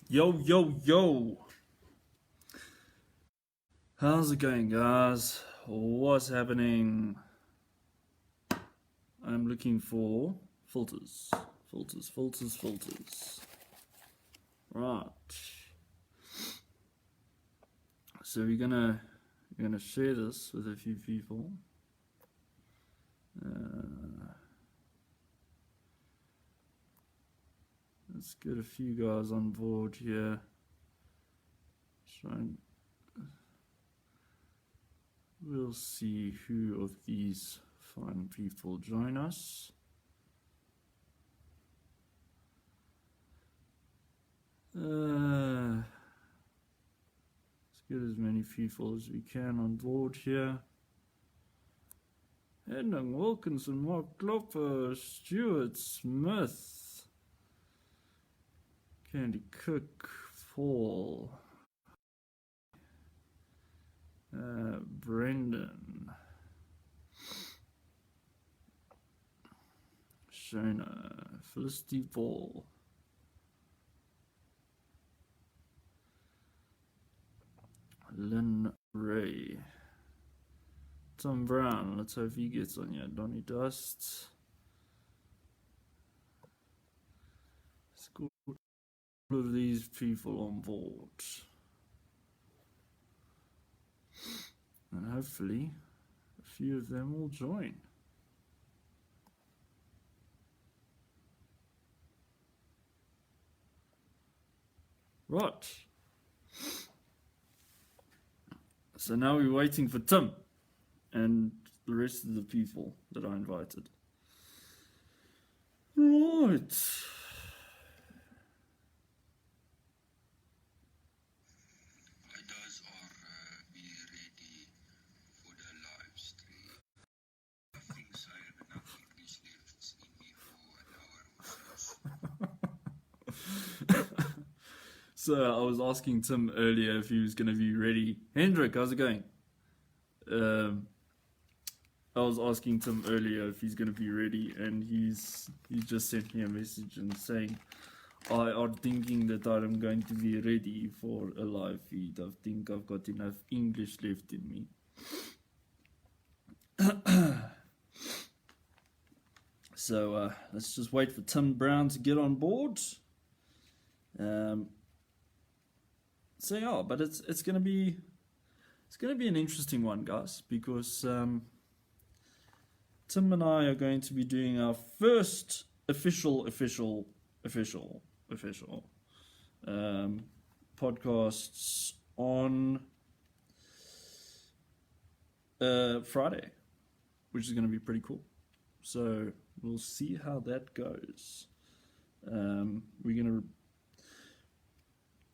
Yo, yo, yo. How's it going, guys? What's happening? I'm looking for filters. Filters. Right. So we're gonna share this with a few people. Let's get a few guys on board here. We'll see who of these fine people join us. Let's get as many people as we can on board here. Henning Wilkinson, Mark Klopper, Stuart Smith, Candy Cook, Paul, Brendan, Shona, Felicity Paul, Lynn Ray, Tom Brown. Let's hope he gets on here. Donnie Dust. Let's go all of these people on board. And hopefully a few of them will join. Right. So now we're waiting for Tim and the rest of the people that I invited. Right. Guys are be ready for the live stream. I think so. I have enough English left in me for an hour or so. So I was asking Tim earlier if he was going to be ready. Hendrik, how's it going? I was asking Tim earlier if he's going to be ready, and he's just sent me a message and saying, I are thinking that I'm going to be ready for a live feed. I think I've got enough English left in me. So let's just wait for Tim Brown to get on board. So yeah, but it's gonna be an interesting one, guys, because Tim and I are going to be doing our first official podcasts on Friday, which is going to be pretty cool. So we'll see how that goes. We're going to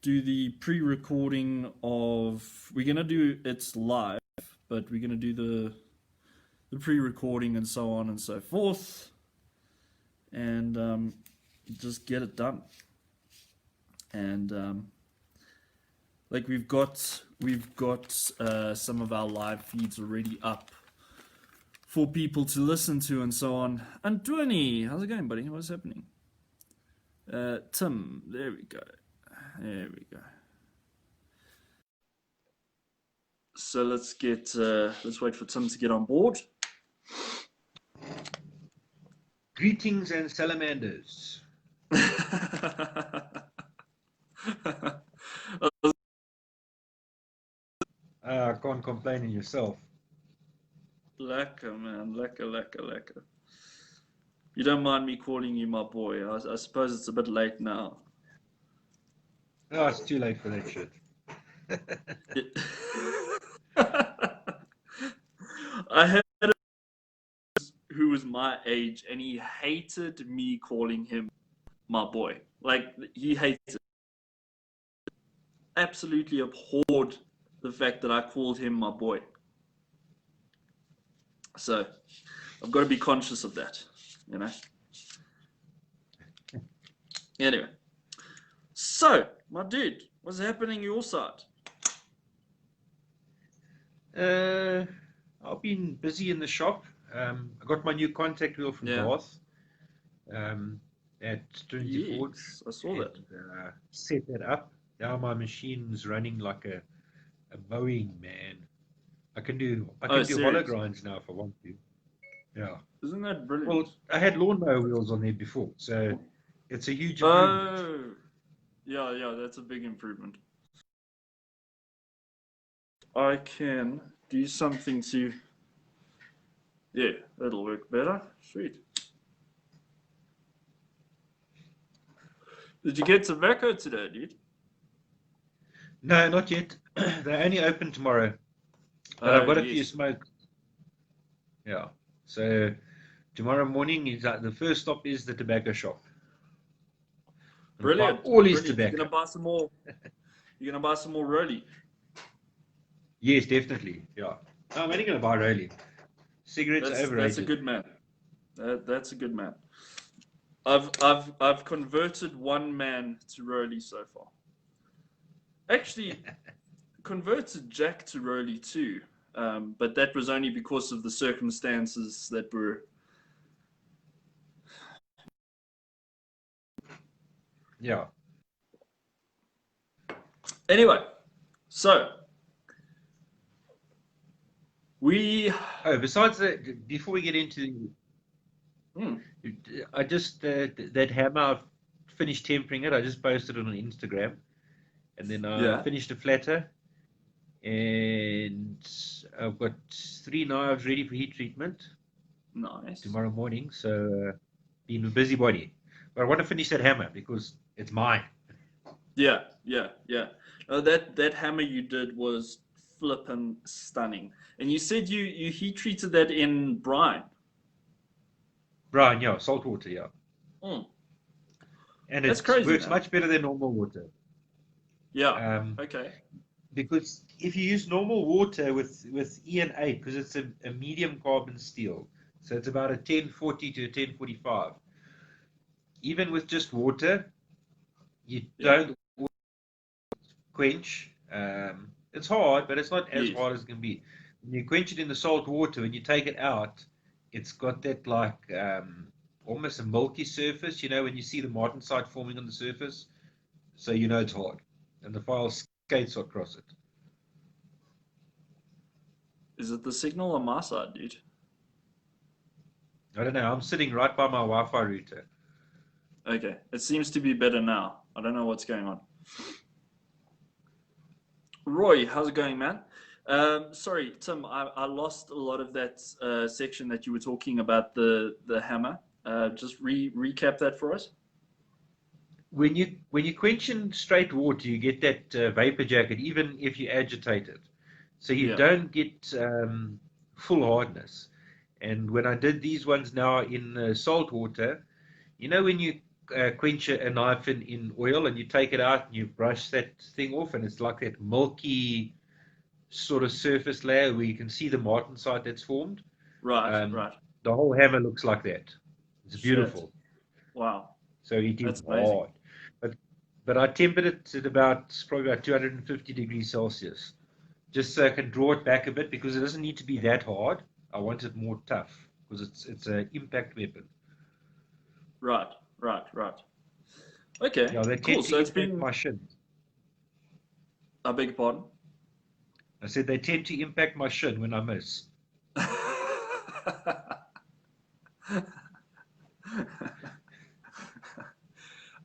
do the pre-recording of. We're going to do it live, but we're going to do the pre-recording and so on and so forth, and just get it done. And like we've got some of our live feeds already up for people to listen to and so on. Antoni, how's it going, buddy? What's happening? Tim, there we go. So let's wait for Tim to get on board. Greetings and salamanders. I can't complain in yourself. Lekker, man. Lekker. You don't mind me calling you my boy. I suppose it's a bit late now. No, it's too late for that shit. I had a who was my age, and he hated me calling him my boy. Like, he hated it. Absolutely abhorred the fact that I called him my boy. So I've got to be conscious of that, you know. Anyway, so my dude, what's happening your side? I've been busy in the shop. I got my new contact wheel from Darth. at Trinity Forge Yes, I saw and that. set that up. Now my machine's running like a mowing, man. I can do Oh, hollow serious? grinds now if I want to. Yeah. Isn't that brilliant? Well, I had lawnmower wheels on there before, so it's a huge improvement. Oh, yeah, that's a big improvement. I can do something to, yeah, that'll work better. Sweet. Did you get tobacco today, dude? No, not yet. They're only open tomorrow, but Oh, I've got a few yes. smokes. Yeah. So tomorrow morning is the first stop is the tobacco shop. I'm gonna buy Brilliant, all his brilliant. tobacco. You're gonna buy some more Rolly. Yes, definitely. Yeah. No, I'm only gonna buy Rolly. Cigarettes are That's a overrated. good man. That's a good man. I've converted one man to Rolly so far. Actually, converted Jack to Rolly too, but that was only because of the circumstances that were. Yeah. Anyway, so we. Oh, besides that, before we get into, Hmm, I just that hammer. I've finished tempering it. I just posted it on Instagram, and then I yeah, finished a flatter, and I've got 3 knives ready for heat treatment nice. tomorrow morning. So been a busybody, but I want to finish that hammer because it's mine. Yeah. That hammer you did was flippin' stunning. And you said you heat treated that in brine. Brine, yeah, salt water, yeah, Mm, and that's it crazy, works man. much better than normal water. Yeah. Um, Okay. because if you use normal water with E and A, because it's a medium carbon steel, so it's about a 1040 to a 1045. Even with just water, you Yeah. don't quench. It's hard, but it's not as Yes. hard as it can be. When you quench it in the salt water, when you take it out, it's got that like almost a milky surface. You know, when you see the martensite forming on the surface, so you know it's hard, and the file skates across it. Is it the signal on my side, dude? I don't know. I'm sitting right by my Wi-Fi router. Okay. It seems to be better now. I don't know what's going on. Roy, how's it going, man? Sorry, Tim, I lost a lot of that section that you were talking about the hammer. Just recap that for us. When you quench in straight water, you get that vapor jacket, even if you agitate it. So you Yeah. don't get full hardness. And when I did these ones now in salt water, you know when you quench a knife in oil and you take it out and you brush that thing off, and it's like that milky sort of surface layer where you can see the martensite that's formed. Right, Um, right. the whole hammer looks like that. It's Shit. beautiful. Wow. So it is That's amazing. hard. But but I tempered it at about probably about 250 degrees Celsius, just so I can draw it back a bit because it doesn't need to be that hard. I want it more tough because it's an impact weapon. Right, right. Okay, Yeah, they cool. tend So to it's impact been, my shin. I beg your pardon. I said they tend to impact my shin when I miss.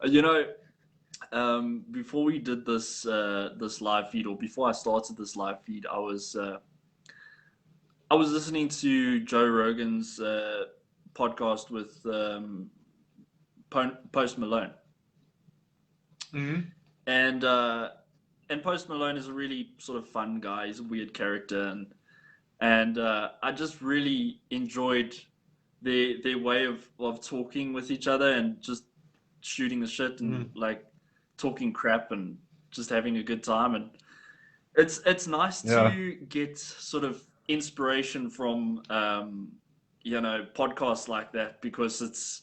You know, before we did this live feed, or before I started this live feed, I was listening to Joe Rogan's podcast with Post Malone, Hmm. and Post Malone is a really sort of fun guy. He's a weird character, and I just really enjoyed their way of talking with each other and just shooting the shit and Mm. like talking crap and just having a good time. And it's nice Yeah, to get sort of inspiration from podcasts like that, because it's,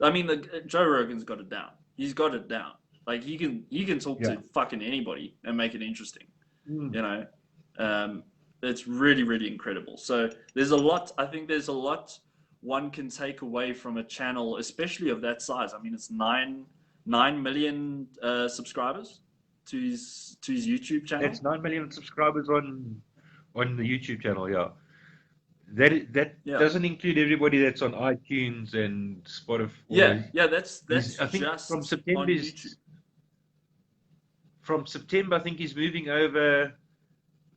I mean, Joe Rogan's got it down. He's got it down. Like he can talk yeah. to fucking anybody and make it interesting. Mm. You know, um, it's really incredible. So there's a lot. I think there's a lot one can take away from a channel, especially of that size. I mean, it's 9 million subscribers to his YouTube channel. That's 9 million subscribers on the YouTube channel. Yeah, that Yeah, doesn't include everybody that's on iTunes and Spotify. yeah, yeah. That's I think just on YouTube. From September. I think he's moving over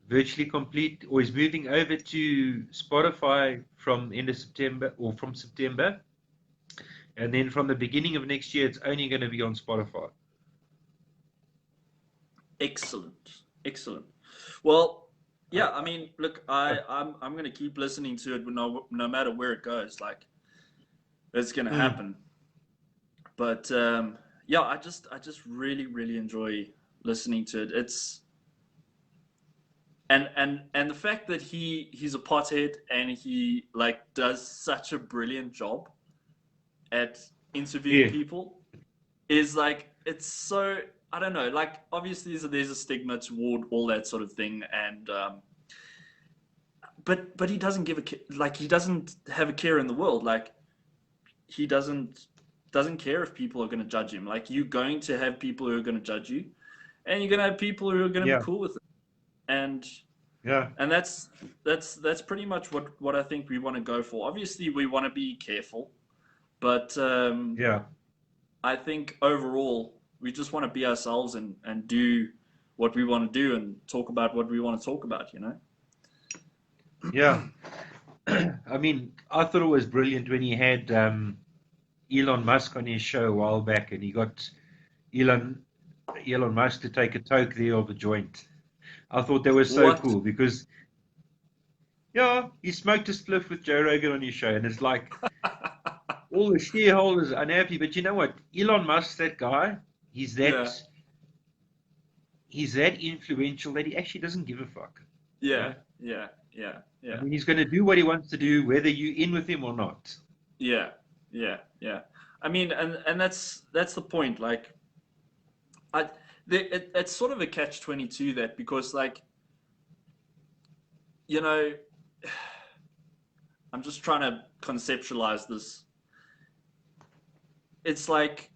virtually complete, or he's moving over to Spotify from end of September or from September, and then from the beginning of next year, it's only going to be on Spotify. Excellent, excellent. Well, yeah. I mean, look, I'm going to keep listening to it, no matter where it goes. Like, it's going to happen. But yeah, I just really really enjoy listening to it. It's and the fact that he's a pothead and he like does such a brilliant job at interviewing people is like, it's so, I don't know, like obviously there's a stigma toward all that sort of thing, and but he doesn't he doesn't have a care in the world. Like, he doesn't care if people are going to judge him. Like, you're going to have people who are going to judge you, and you're going to have people who are going to be cool with it. And that's pretty much what I think we want to go for. Obviously, we want to be careful, but I think overall we just want to be ourselves and do what we want to do and talk about what we want to talk about. Yeah. I mean, I thought it was brilliant when he had Elon Musk on his show a while back, and he got Elon Musk to take a toke there of a joint. I thought that was so cool because, he smoked a spliff with Joe Rogan on his show, and it's like all the shareholders are unhappy. But you know what? Elon Musk, that guy, he's that influential that he actually doesn't give a fuck. Yeah. I mean, he's going to do what he wants to do, whether you're in with him or not. Yeah. I mean, and that's the point. Like, it's sort of a catch-22 that, because like, I'm just trying to conceptualize this. It's like,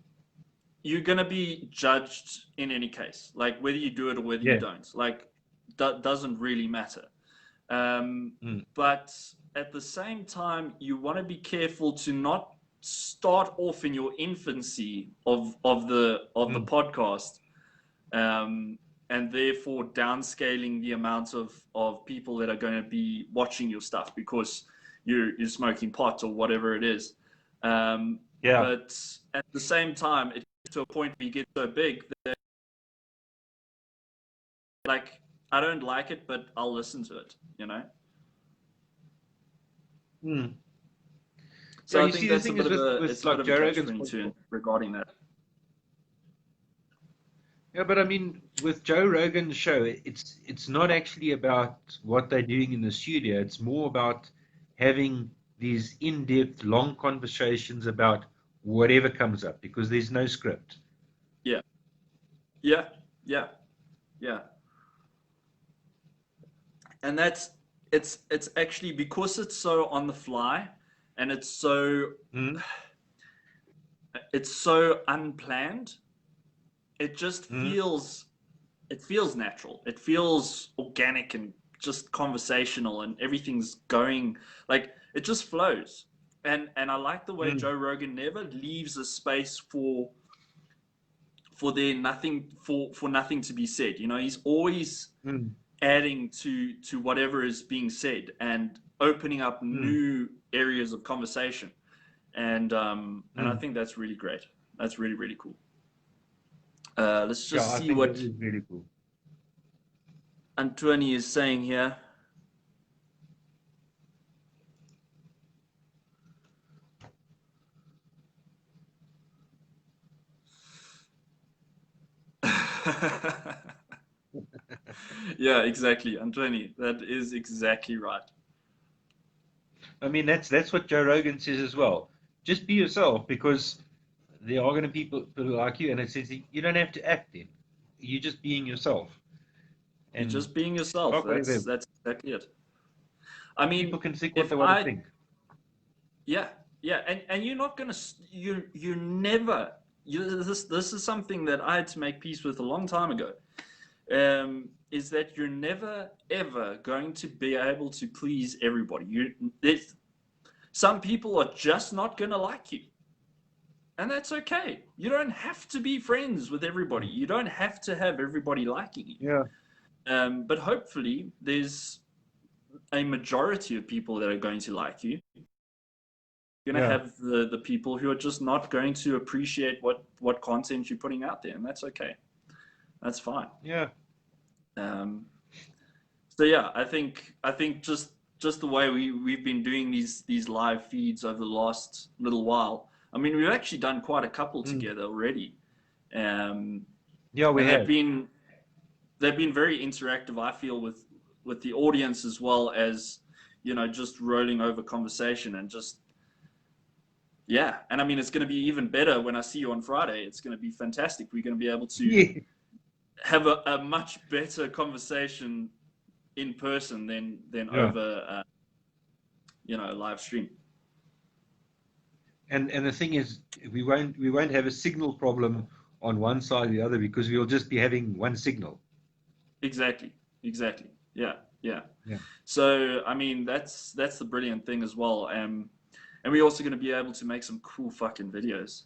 you're going to be judged in any case, like whether you do it or whether you don't. Like, doesn't really matter. But at the same time, you want to be careful to not start off in your infancy of the podcast, and therefore downscaling the amount of people that are going to be watching your stuff because you're smoking pot or whatever it is. But at the same time, it gets to a point where you get so big that, like, I don't like it, but I'll listen to it, So I think that's a bit of a catch-22 regarding that. Yeah, but I mean, with Joe Rogan's show, it's not actually about what they're doing in the studio. It's more about having these in-depth, long conversations about whatever comes up, because there's no script. Yeah. And it's actually, because it's so on the fly and it's so unplanned. It just feels natural. It feels organic and just conversational, and everything's going, like, it just flows. And I like the way Joe Rogan never leaves a space for nothing to be said. He's always adding to whatever is being said and opening up new areas of conversation. And I think that's really great. That's really, really cool. Let's just see what really cool. Antoine is saying here. Yeah, exactly, Antoine. That is exactly right. I mean, that's what Joe Rogan says as well. Just be yourself, because there are going to be people like you, and it says you don't have to act then. You're just being yourself. And you're just being yourself. That's exactly it. I mean, people can think what they want to think. Yeah, yeah, and you're not gonna you're never this is something that I had to make peace with a long time ago. Is that you're never ever going to be able to please everybody. Some people are just not gonna like you, and that's okay. You don't have to be friends with everybody. You don't have to have everybody liking you. Yeah, But hopefully, there's a majority of people that are going to like you. You're going to yeah, have the people who are just not going to appreciate what content you're putting out there, and that's okay. That's fine. yeah, Um, so yeah, I think just the way we've been doing these live feeds over the last little while. I mean, we've actually done quite a couple mm. together already, um, Yeah, we and have. they've been very interactive. I feel with the audience as well as just rolling over conversation and just yeah. And I mean, it's going to be even better when I see you on Friday. It's going to be fantastic. We're going to be able to Yeah. have a much better conversation in person than Yeah. over a live stream. And the thing is, we won't have a signal problem on one side or the other because we'll just be having one signal. Exactly. Exactly. Yeah. Yeah. Yeah. So I mean, that's the brilliant thing as well. And we're also going to be able to make some cool fucking videos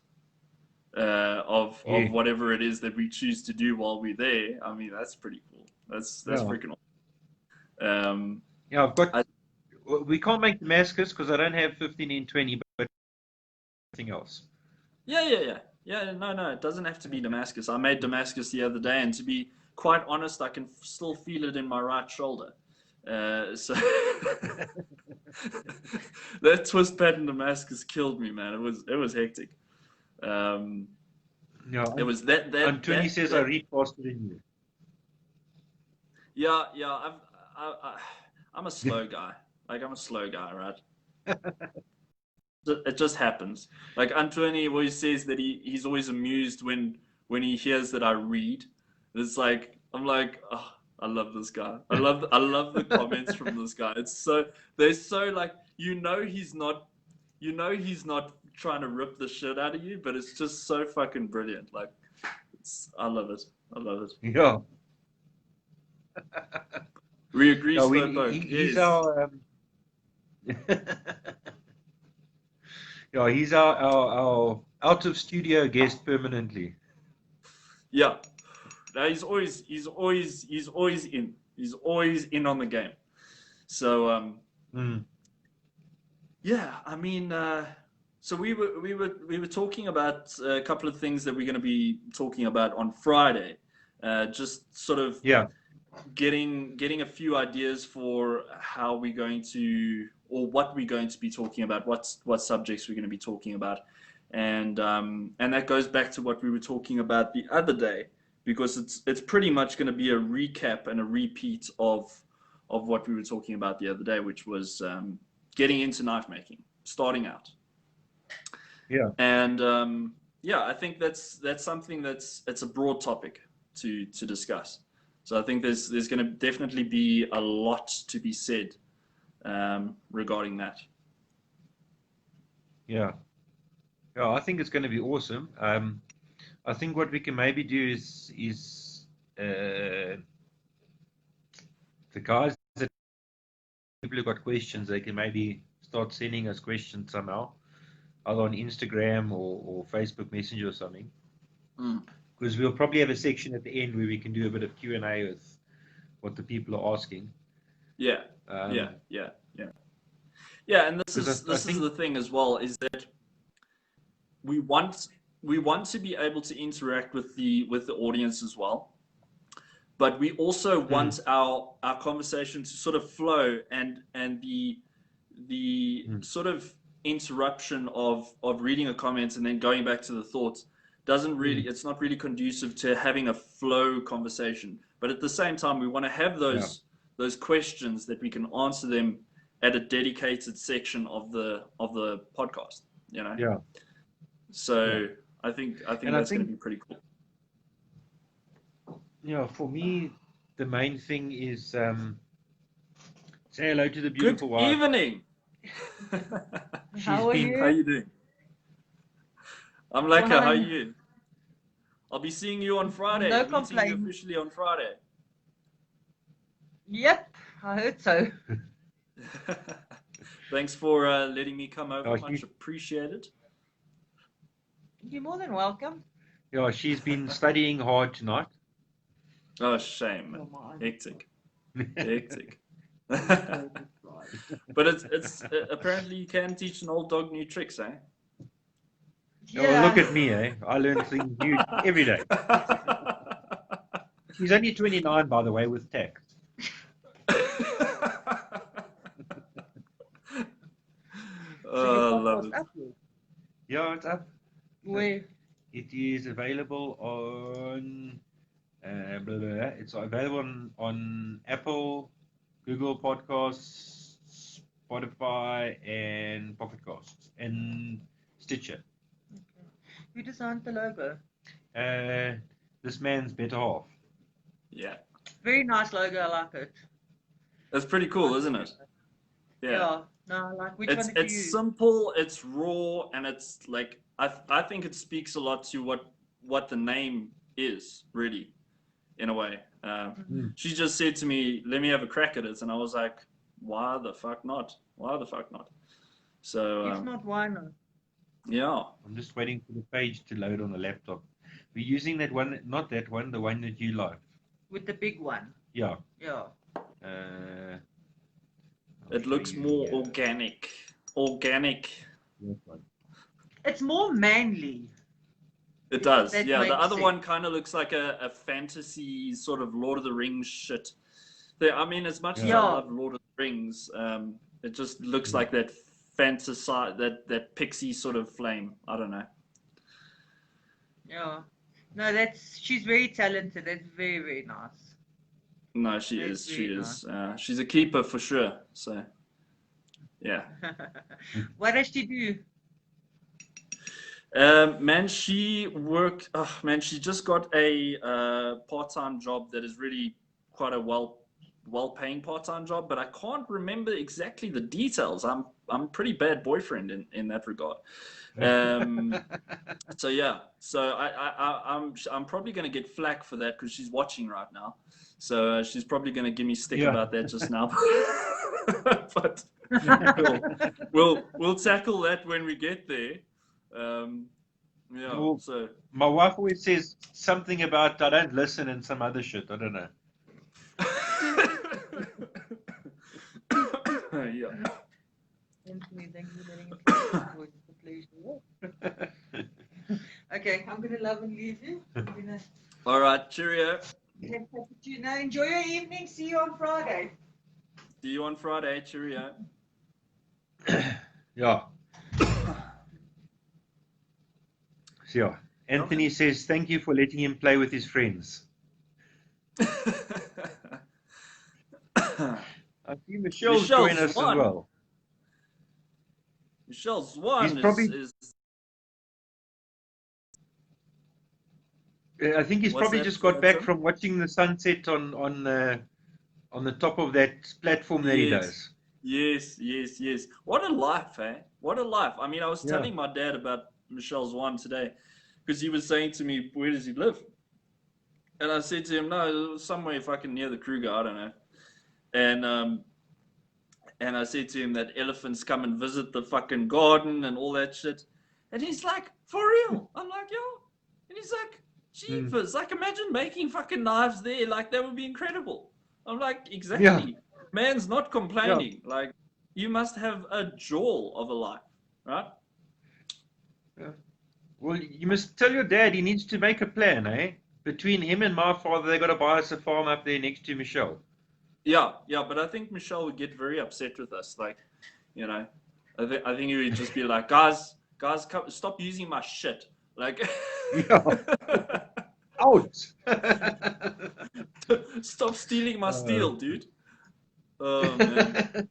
of Yeah. whatever it is that we choose to do while we're there. I mean, that's pretty cool. That's Yeah. freaking awesome. Yeah. I've got. I, We can't make Damascus because I don't have 15 in 20, but everything else. yeah. No, it doesn't have to be Damascus. I made Damascus the other day, and to be quite honest, I can still feel it in my right shoulder. So that twist pattern Damascus killed me, man. It was hectic. Um, Yeah. it was that says I read faster than you. Yeah. I'm a slow guy. Like I'm a slow guy, right? It just happens. Like Antoine always says that he's always amused when he hears that I read. It's like I'm like, oh, I love this guy. I love the comments from this guy. They're so like he's not trying to rip the shit out of you, but it's just so fucking brilliant. Like I love it. I love it. Yeah. We agree, Yeah. Slowpoke. He's Yes. our. Yeah. He's our out of studio guest permanently. Yeah. No, he's always in. He's always in on the game. So Mm. yeah, I mean, so we were talking about a couple of things that we're going to be talking about on Friday. Just sort of Yeah. getting a few ideas for how we're going to or what we're going to be talking about, what subjects we're going to be talking about, and that goes back to what we were talking about the other day because it's pretty much going to be a recap and a repeat of what we were talking about the other day, which was getting into knife making, starting out. Yeah. And yeah, I think that's something it's a broad topic to discuss. So I think there's going to definitely be a lot to be said regarding that. Yeah. Yeah. I think it's going to be awesome. I think what we can maybe do is the guys that people who got questions, they can maybe start sending us questions somehow, either on Instagram or Facebook Messenger or something. Mm. Because we'll probably have a section at the end where we can do a bit of Q&A with what the people are asking. Yeah, Um, yeah. And this because is I this is think, the thing as well is that we want to be able to interact with the audience as well, but we also want our conversation to sort of flow and the sort of interruption of reading a comment and then going back to the thoughts doesn't really it's not really conducive to having a flow conversation. But at the same time, we want to have those questions that we can answer them at a dedicated section of the podcast. yeah. So I think And I that's going to think, be pretty cool. for me, the main thing is say hello to the Good beautiful wife. evening. How are been How you? you doing? I'm Laka. How are Fine. you? I'll be seeing you on Friday. No Meeting you complaint. officially on Friday. Yep, I heard so. Thanks for letting me come over. Oh, Much appreciated. You're more than welcome. she's been studying hard tonight. Oh, shame, man. Oh my. Hectic. Hectic. But But it's apparently you can teach an old dog new tricks, eh? Oh, look Yeah. at me, eh? I learn things new every day. She's only 29, by the way, with tax. So your Oh, I love podcast it. up yet? Yeah, it's up. Where? It is available on. Blah, blah, blah. It's available on Apple, Google Podcasts, Spotify, and Pocket Casts, and Stitcher. Okay. Who designed the logo? This man's better half. Yeah. Very nice logo. I like it. It's pretty cool, isn't it? Yeah. Yeah. No, I like. Which one did you It's use? simple, it's raw, and it's like I think it speaks a lot to what the name is really, in a way. She just said to me, "Let me have a crack at it," and I was like, "Why the fuck not? Why the fuck not?" So If not, why not? yeah, I'm just waiting for the page to load on the laptop. We're using that one, not that one, the one that you like. With the big one. Yeah. Yeah. I'll it show looks you more here. organic. Organic. That one. It's more manly. It does. That Yeah, the makes other sense. one kind of looks like a fantasy sort of Lord of the Rings shit. I mean, as much as I Yeah. love Lord of the Rings, it just looks like that fantasy, that pixie sort of flame. I don't know. Yeah. No, she's very talented. That's very, very nice. No, she That's is. She very is. She's a keeper for sure. So, yeah. What does she do? Man, she worked. Oh, man, she just got a part-time job that is really quite a well-paying part-time job, but I can't remember exactly the details. I'm a pretty bad boyfriend in that regard. So yeah, so I'm probably going to get flack for that because she's watching right now. So she's probably going to give me stick about that just now. But we'll tackle that when we get there. Yeah. Well, So my wife always says something about I don't listen and some other shit. I don't know. yeah. Anthony, thank you for letting us it's a pleasure. Okay, I'm gonna love and leave you. I'm gonna All right. Cheerio. now enjoy your evening. See you on Friday. See you on Friday. Cheerio. Yeah. So, yeah. Anthony says thank you for letting him play with his friends. I see Michelle's join us won. as well. Michelle's one He's probably- is I think he's What's probably that, just got back Tim? from watching the sunset on the top of that platform that he does. Yes. What a life, eh? What a life. I mean, I was Yeah. telling my dad about Michelle's one today because he was saying to me, where does he live? And I said to him, no, somewhere fucking near the Kruger, I don't know. And I said to him that elephants come and visit the fucking garden and all that shit. And he's like, for real? I'm like, yo. And he's like, jeepers, like imagine making fucking knives there. Like that would be incredible. I'm like, exactly. Yeah. Man's not complaining. Yeah. Like you must have a jaw of a life, right? Yeah. Well, you must tell your dad he needs to make a plan, eh? Between him and my father, they got to buy us a farm up there next to Michelle. Yeah, but I think Michelle would get very upset with us. Like, you know, I think he would just be like, guys, come, stop using my shit. Like, yeah. Out. Stop stealing my steel, dude. Oh man.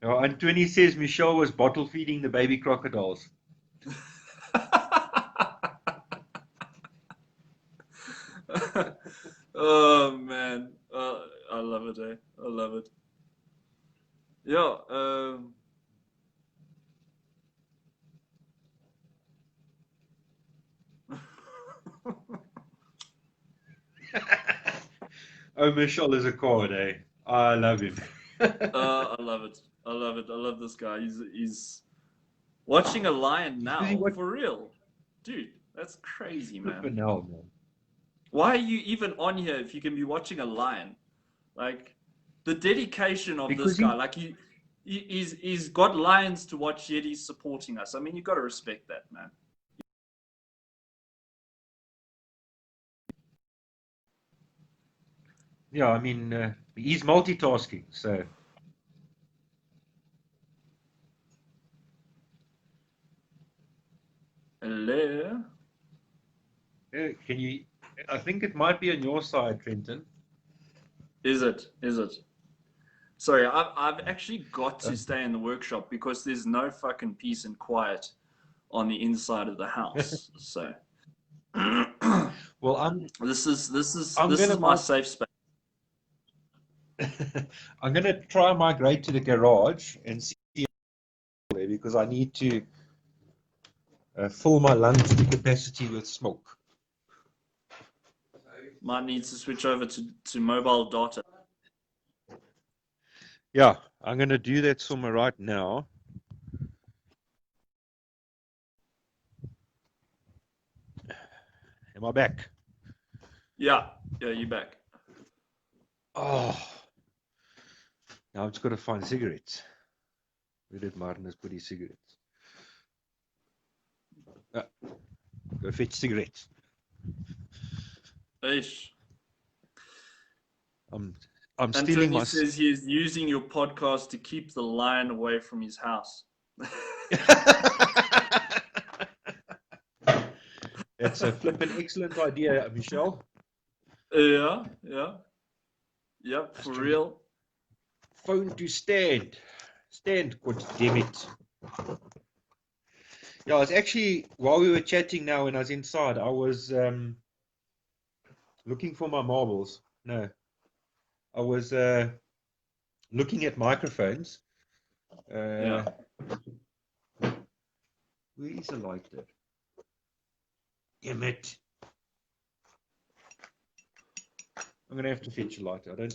And Tony says Michelle was bottle feeding the baby crocodiles. Oh man, I love it. I love it. Yeah. Oh, Michelle is a card, eh? I love him. I love it. I love it. I love this guy. He's watching a lion He's busy now watching for real, dude. That's crazy, man. flipping hell, man. Why are you even on here if you can be watching a lion? Like the dedication of this Because guy. he, Like he's got lions to watch, yet he's supporting us. I mean, you got to respect that, man. yeah, I mean, he's multitasking. So, Hello. can you? I think it might be on your side, Trenton. Is it? Is it? Sorry, I've actually got Uh, to stay in the workshop because there's no fucking peace and quiet on the inside of the house. So well, I'm this gonna is my safe space. I'm gonna try and migrate to the garage and see there because I need to fill my lungs to capacity with smoke. Might need to switch over to mobile data. Yeah, I'm gonna do that somewhere right now. Am I back? Yeah, yeah, you back. Oh, now I've just got to find cigarettes. Where did Martinus put his cigarettes? Go fetch cigarettes. Ish. I'm I'm stealing Antonio my. says he is using your podcast to keep the lion away from his house. That's a flippin' excellent idea, Michelle. Yeah, yeah, yep, for real. Phone to stand. Stand, god damn it. Yeah, it's actually while we were chatting now when I was inside, I was looking for my marbles. No, I was looking at microphones. Yeah. Where is the lighter? Damn it. I'm gonna have to fetch a lighter. I don't.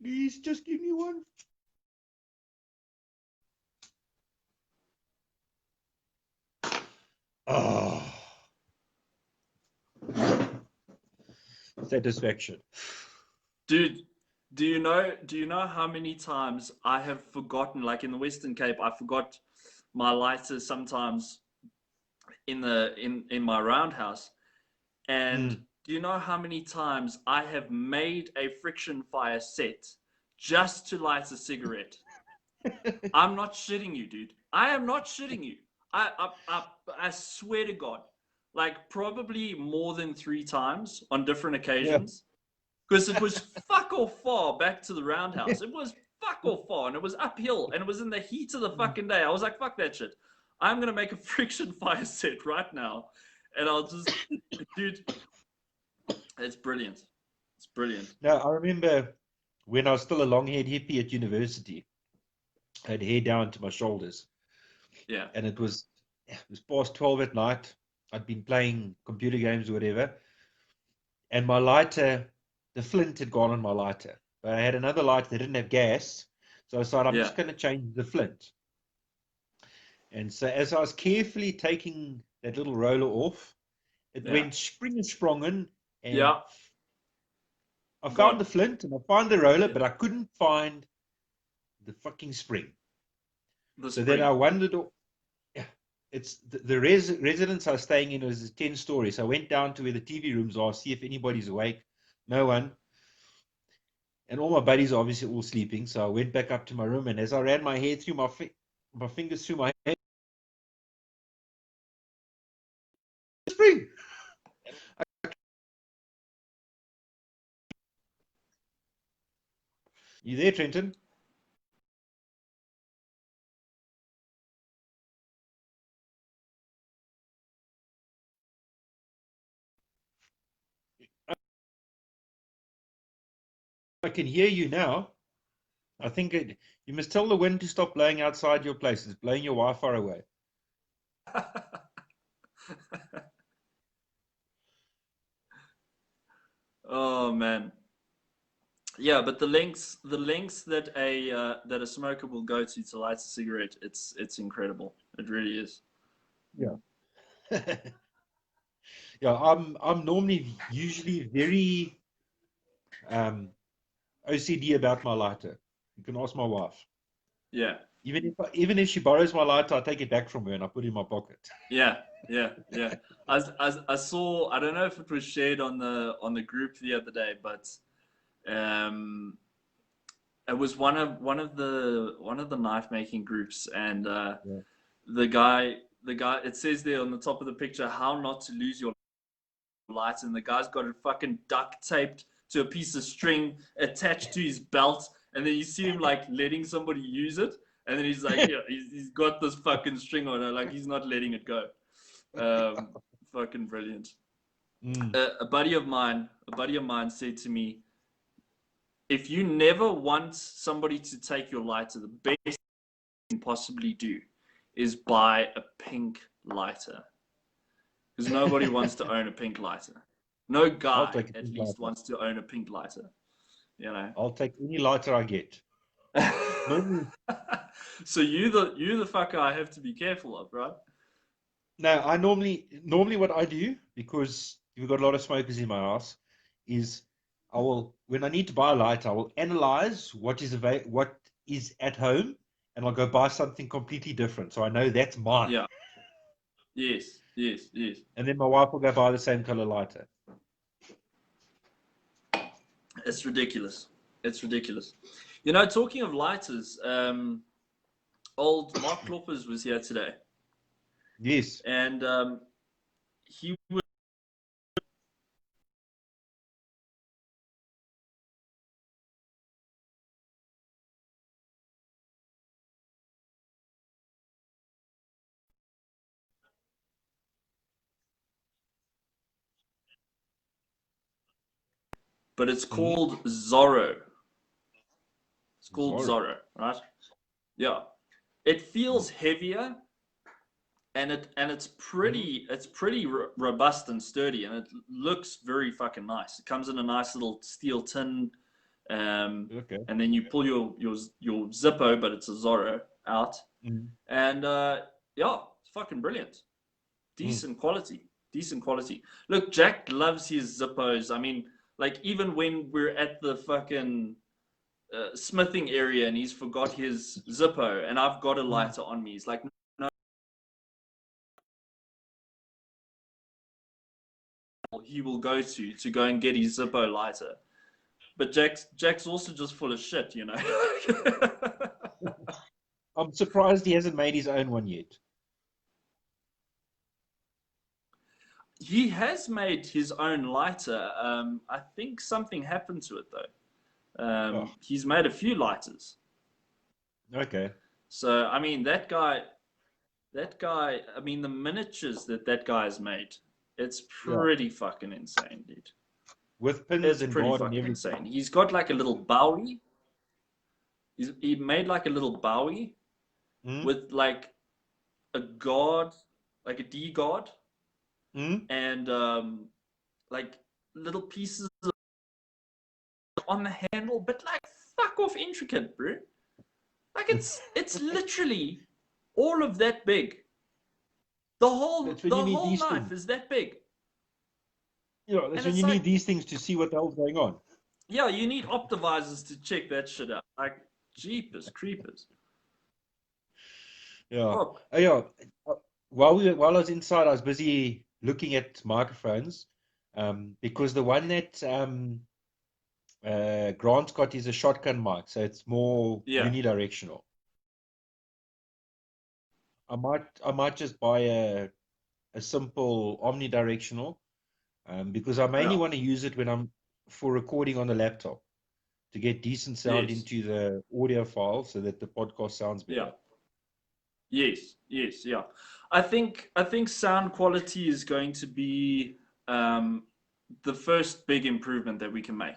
Please just give me one. Oh, satisfaction. Dude, do you know how many times I have forgotten, like in the Western Cape, I forgot my lighter sometimes in my roundhouse. And Mm. do you know how many times I have made a friction fire set just to light a cigarette? I'm not shitting you, dude. I am not shitting you. I swear to God, like probably more than 3 times on different Yeah. occasions, because it was fuck all far back to the roundhouse. It was fuck all far, and it was uphill, and it was in the heat of the fucking day. I was like, fuck that shit. I'm gonna make a friction fire set right now, and I'll just, dude, it's brilliant. It's brilliant. Now I remember when I was still a long-haired hippie at university. I had hair down to my shoulders, Yeah, and it was past 12 at night. I'd been playing computer games or whatever, and my lighter, the flint had gone on my lighter. But I had another lighter that didn't have gas, so I decided I'm yeah, just going to change the flint. And so as I was carefully taking that little roller off, it yeah, went springen sprongen, and yeah. I found Gone. the flint and I found the roller, Yeah, but I couldn't find the fucking spring. the So then I spring. wondered, yeah, it's the residence I was staying in was 10 stories. So I went down to where the TV rooms are, see if anybody's awake. No one. And all my buddies are obviously all sleeping. So I went back up to my room, and as I ran my hair through my fingers through my hair, spring. You there, Trenton? I can hear you now. I think you must tell the wind to stop blowing outside your place. It's blowing your Wi-Fi away. Oh man. Yeah, but the lengths that a smoker will go to light a cigarette, it's incredible. It really is. Yeah. Yeah, I'm normally usually very OCD about my lighter. You can ask my wife. Yeah, Even if she borrows my lighter, I take it back from her and I put it in my pocket. yeah, yeah, yeah. I saw. I don't know if it was shared on the group the other day, but um, it was one of the knife making groups, and Yeah. the guy. It says there on the top of the picture how not to lose your lights, and the guy's got it fucking duct taped to a piece of string attached to his belt, and then you see him like letting somebody use it, and then he's like, yeah, he's got this fucking string on it, like he's not letting it go. Fucking brilliant. Mm. A buddy of mine said to me, if you never want somebody to take your lighter, the best thing you can possibly do is buy a pink lighter. Because nobody wants to own a pink lighter. No I'll guy, take a at pink least, lighter. wants to own a pink lighter. You know. I'll take any lighter I get. Normally, So you the fucker I have to be careful of, right? no, I normally what I do, because we've got a lot of smokers in my house, is I will, when I need to buy a lighter, I will analyze what is at home, and I'll go buy something completely different. So I know that's mine. Yeah. Yes. Yes. Yes. And then my wife will go buy the same color lighter. It's ridiculous. It's ridiculous. You know, talking of lighters, old Mark Kloppers was here today, Yes. and he was. But it's Mm. called Zorro. It's called Zorro. Zorro, right? Yeah. It Mm. feels heavier, and it's Mm. pretty robust and sturdy, and it looks very fucking nice. It comes in a nice little steel tin, Okay. and then you pull your Zippo, but it's a Zorro out, Mm. and yeah, it's fucking brilliant. Mm. Decent quality. Look, Jack loves his Zippos. I mean, like even when we're at the fucking smithing area and he's forgot his Zippo, and I've got a Mm. lighter on me, he's like, no, he will go to go and get his Zippo lighter. But Jack's also just full of shit, you know. I'm surprised he hasn't made his own one yet. He has made his own lighter. I think something happened to it though. Oh, He's made a few lighters. okay. So I mean, that guy. I mean, the miniatures that guy has made. It's Yeah. pretty fucking insane, dude. With pins It's and pretty guard and fucking everything. insane. He's got like a little Bowie. He made like a little Bowie Mm. with like a guard, like a D guard, Mm. and like little pieces on the handle, but like fuck off intricate, bro. Like it's literally all of that big. The whole That's when the you need whole these knife things. is that big, Yeah, that's and when it's you need like, these things to see what the hell's going on. yeah, you need optimizers to check that shit out. Like jeepers creepers. Yeah. Oh Oh, yeah. Uh, while I was inside, I was busy looking at microphones, because the one that Grant's got is a shotgun mic, so it's more yeah, unidirectional. I might just buy a simple omnidirectional, because I mainly yeah, want to use it when I'm for recording on the laptop to get decent sound yes, into the audio file so that the podcast sounds yeah. better. Yes, yes, yeah. I think sound quality is going to be um, the first big improvement that we can make.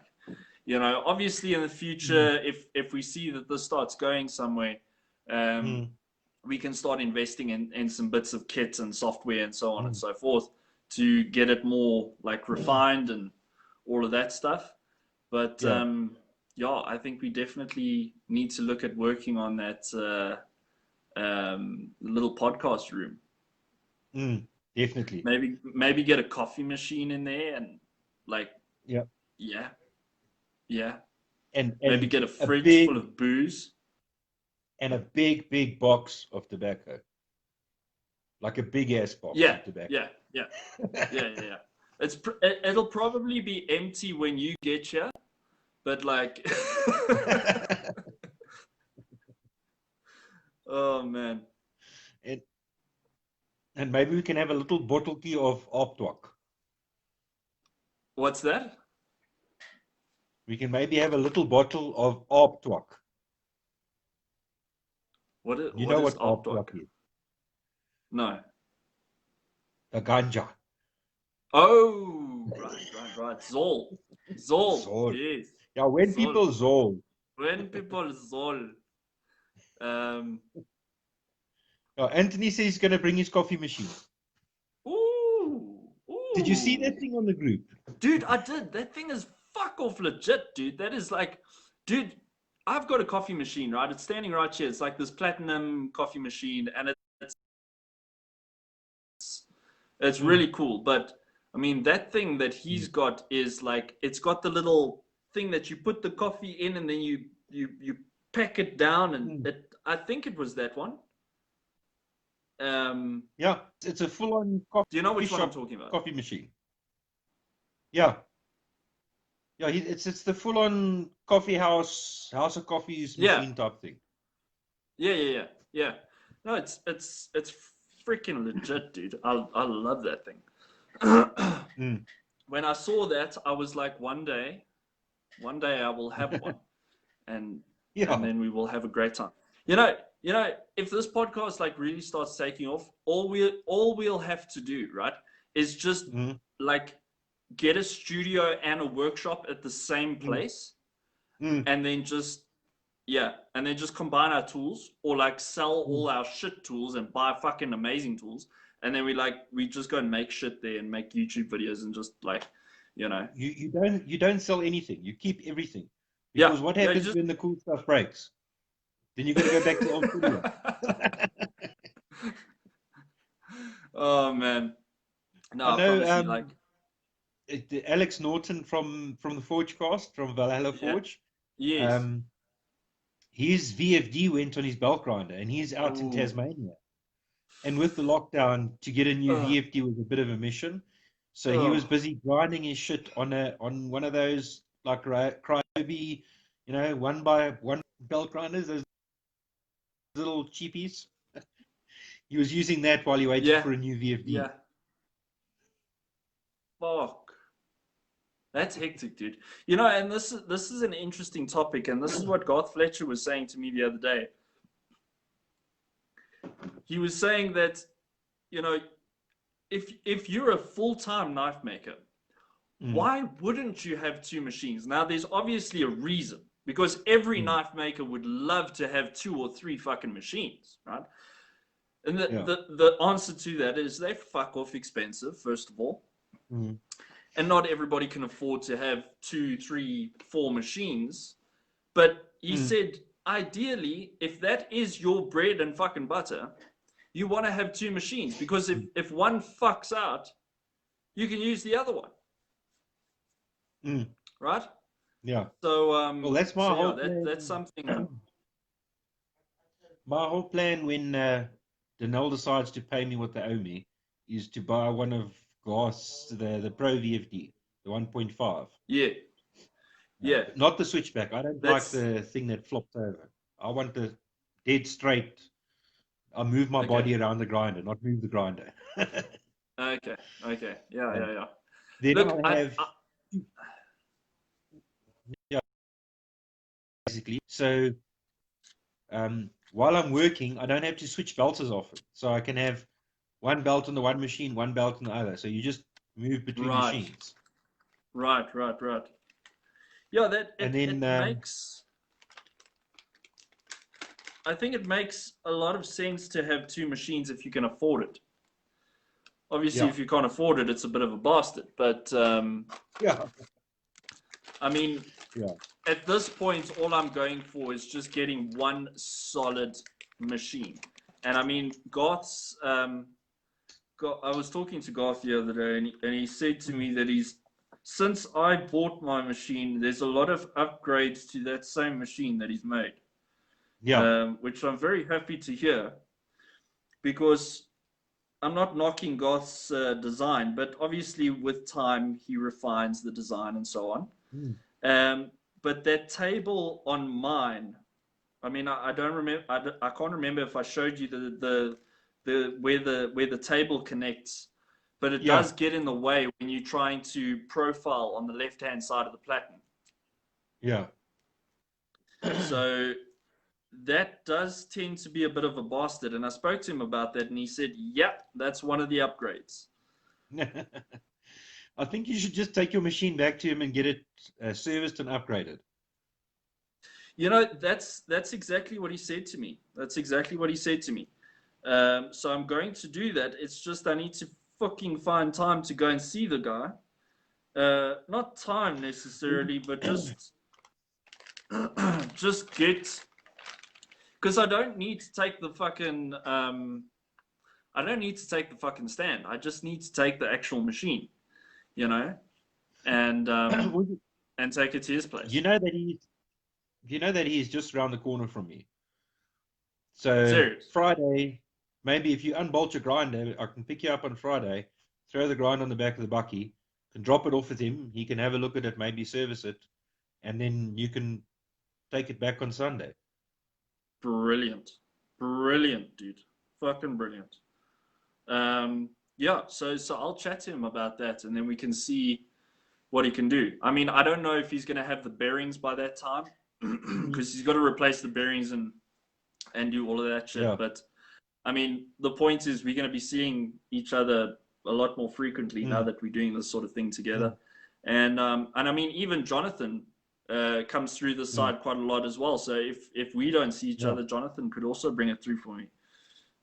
You know, obviously in the Mm. future, if we see that this starts going somewhere, um, Mm. we can start investing in some bits of kit and software and so on and Mm. so forth to get it more like refined and all of that stuff. But Yeah. yeah, I think we definitely need to look at working on that little podcast room. Definitely. Maybe get a coffee machine in there and like, Yeah. yeah, yeah. And Maybe get a a fridge full big of booze. and a big box of tobacco. Like a big ass box Yeah, of tobacco. yeah. It'll probably be empty when you get here, but like, oh man. And maybe we can have a little bottle key of Optwak. What's that? We can maybe have a little bottle of Optwak. What You know is what Optwak? Optwak is? No. The ganja. Oh, right. Zol. Zol. Yes. Yeah, when Zol. people zol. When people zol. Anthony says he's going to bring his coffee machine. Ooh. Did you see that thing on the group? Dude, I did. That thing is fuck off legit, dude. That is like, dude, I've got a coffee machine, right? It's standing right here. It's like this platinum coffee machine, and it's really cool. But I mean, that thing that he's got is like, it's got the little thing that you put the coffee in, and then you pack it down, and I think it was that one. Yeah, it's a full-on coffee. Do you know which one I'm talking about? Coffee machine. Yeah. Yeah, it's the full-on coffee house of coffees machine type thing. Yeah. No, it's freaking legit, dude. I love that thing. When I saw that, I was like, one day I will have one, and then we will have a great time. You know, if this podcast like really starts taking off, all we'll have to do, right, is just like get a studio and a workshop at the same place, and then just combine our tools, or like sell all our shit tools and buy fucking amazing tools, and then we just go and make shit there and make YouTube videos and just like, you know. You don't sell anything. You keep everything. Because what happens when the cool stuff breaks? Then you got to go back to the old studio. Oh man. No, I know, promise you, like Alex Norton from the Forgecast, from Valhalla Forge. Yes. His VFD went on his belt grinder, and he's out in Tasmania. And with the lockdown, to get a new VFD was a bit of a mission. So he was busy grinding his shit on one of those like Cryobie, one by one belt grinders, those little cheapies. He was using that while he waited for a new VFD. Yeah. Fuck. That's hectic, dude. And this is an interesting topic, and this is what Garth Fletcher was saying to me the other day. He was saying that, if you're a full-time knife maker, why wouldn't you have two machines? Now, there's obviously a reason, because every knife maker would love to have 2 or 3 fucking machines, right? And the answer to that is they fuck off expensive, first of all. And not everybody can afford to have 2, 3, 4 machines. But he said, ideally, if that is your bread and fucking butter, you want to have 2 machines, because if one fucks out, you can use the other one. Right? Yeah. So, well, that's my whole plan. That's something. My whole plan when Danelle decides to pay me what they owe me is to buy one of Garth's, the Pro VFD, the 1.5. Yeah. Not the switchback. I don't like the thing that flops over. I want the dead straight. I move my body around the grinder, not move the grinder. Okay. Yeah. Then Look, I have... basically. So while I'm working, I don't have to switch belts as often. So I can have one belt on the one machine, one belt on the other. So you just move between machines. Right. Yeah, I think it makes a lot of sense to have 2 machines if you can afford it. Obviously, if you can't afford it, it's a bit of a bastard. But I mean, Yeah. at this point, all I'm going for is just getting one solid machine. And I mean, Garth's. I was talking to Garth the other day, and he said to me that since I bought my machine, there's a lot of upgrades to that same machine that he's made, Yeah. which I'm very happy to hear, because I'm not knocking Garth's design, but obviously with time he refines the design and so on. Mm. But that table on mine, I mean, I don't remember. I can't remember if I showed you where the table connects, but it Yeah. does get in the way when you're trying to profile on the left hand side of the platen. Yeah. So that does tend to be a bit of a bastard. And I spoke to him about that, and he said, "Yeah, that's one of the upgrades." I think you should just take your machine back to him and get it serviced and upgraded. You know, that's exactly what he said to me. That's exactly what he said to me. So I'm going to do that. It's just I need to fucking find time to go and see the guy. Not time necessarily, but just just get, because I don't need to take the fucking I don't need to take the fucking stand. I just need to take the actual machine, you know, and Well, and take it to his place. you know that he's just around the corner from me. So Serious. Friday, maybe if you unbolt your grinder, I can pick you up on Friday, throw the grinder on the back of the bucky, can drop it off with him. He can have a look at it, maybe service it, and then you can take it back on Sunday. Brilliant. Brilliant, dude. Fucking brilliant. Yeah, so I'll chat to him about that, and then we can see what he can do. I mean, I don't know if he's going to have the bearings by that time, because he's got to replace the bearings and do all of that shit. Yeah. But I mean, the point is we're going to be seeing each other a lot more frequently now that we're doing this sort of thing together. And I mean, even Jonathan comes through this side quite a lot as well. So if we don't see each other, Jonathan could also bring it through for me.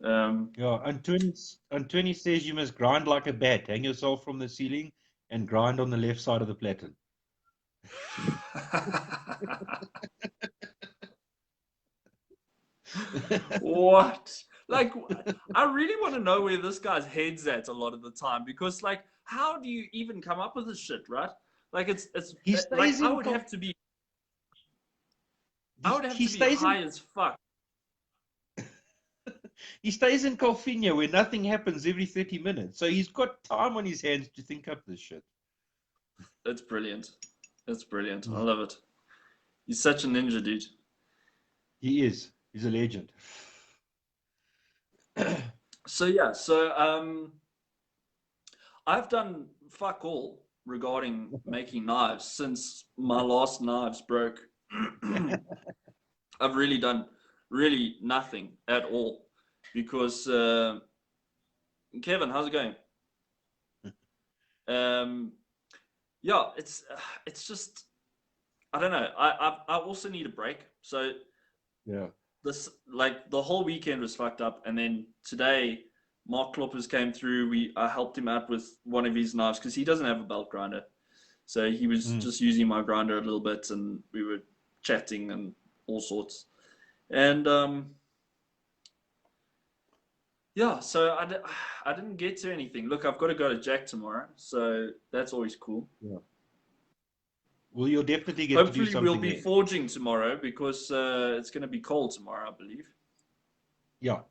Yeah, Anthony says you must grind like a bat, hang yourself from the ceiling and grind on the left side of the platen. What? Like, I really want to know where this guy's head's at a lot of the time, because, like, how do you even come up with this shit, right? Like, it's He like stays I in would Col- have to be he stays high in as fuck. he stays in Colfinia where nothing happens every 30 minutes. So he's got time on his hands to think up this shit. That's brilliant. That's brilliant. I love it. He's such a ninja, dude. He is. He's a legend. So yeah, I've done fuck all regarding making knives since my last knives broke. I've really done really nothing at all, because Kevin, how's it going? Yeah, it's just, I don't know. I also need a break. So Yeah. this, like, the whole weekend was fucked up, and then today Mark Kloppers came through. I helped him out with one of his knives because he doesn't have a belt grinder, so he was just using my grinder a little bit, and we were chatting and all sorts. And yeah, so I didn't get to anything. Look, I've got to go to Jack tomorrow, so that's always cool. Yeah. Well, you'll definitely get to do Hopefully something we'll be there. forging tomorrow, because it's going to be cold tomorrow, I believe. Yeah.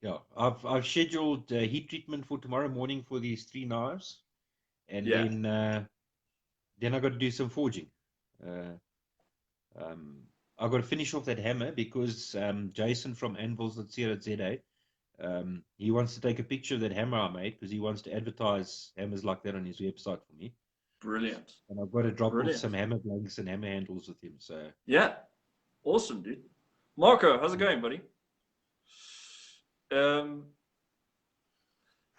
Yeah. I've scheduled heat treatment for tomorrow morning for these 3 knives. And Yeah. then I've got to do some forging. I've got to finish off that hammer because Jason from Anvils.co.za, he wants to take a picture of that hammer I made because he wants to advertise hammers like that on his website for me. Brilliant. And I've got to drop off Brilliant. some hammer blanks and hammer handles with him. So Yeah. Awesome, dude. Marco, how's it going, buddy?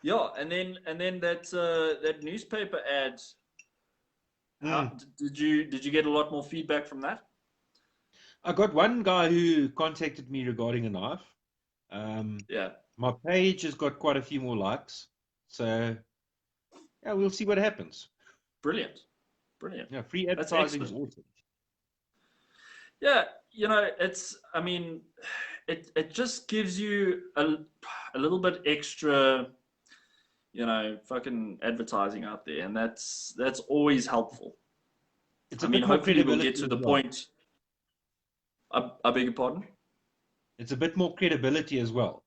Yeah, and then that newspaper ad. Did you get a lot more feedback from that? I got one guy who contacted me regarding a knife. Yeah. My page has got quite a few more likes. So yeah, we'll see what happens. Brilliant. Brilliant. Yeah, free That's advertising is excellent. awesome. Yeah, I mean, it just gives you a little bit extra, fucking advertising out there, and that's always helpful. It's I a mean, bit more hopefully we'll credibility get to as the well. point. I beg your pardon? It's a bit more credibility as well.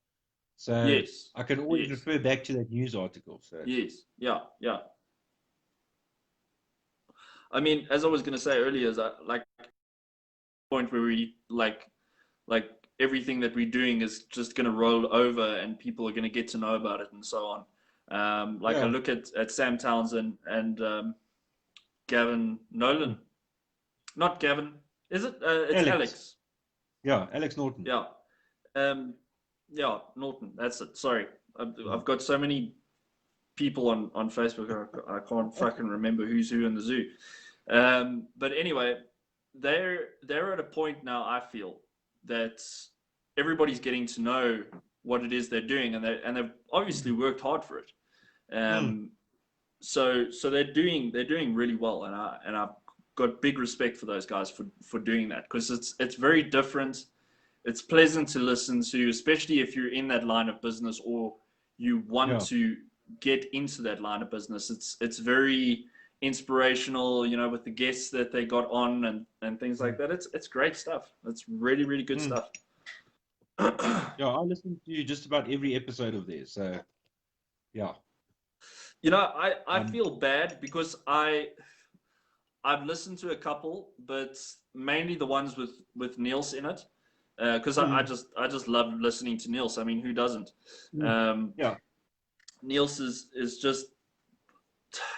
So Yes. I can always Yes. refer back to that news article. So Yes. Yeah. Yeah. I mean, as I was going to say earlier, is that like point where we like everything that we're doing is just going to roll over and people are going to get to know about it and so on. Like I yeah, look at Sam Townsend and Gavin Nolan. Not Gavin. Is it? It's Alex. Alex. Yeah, Alex Norton. Yeah. Yeah, Norton. That's it. Sorry. I've got so many people on Facebook. I can't fucking remember who's who in the zoo. But anyway, they're at a point now. I feel that everybody's getting to know what it is they're doing, and they've obviously worked hard for it. So they're doing really well, and I've got big respect for those guys for doing that, because it's very different. It's pleasant to listen to, especially if you're in that line of business or you want Yeah. to get into that line of business. It's very inspirational, with the guests that they got on and things like that. It's great stuff. It's really, really good stuff. Yeah, I listen to just about every episode of theirs. So yeah. I feel bad because I've listened to a couple, but mainly the ones with Niels in it. Because I just love listening to Niels. I mean, who doesn't? Yeah. Niels is just,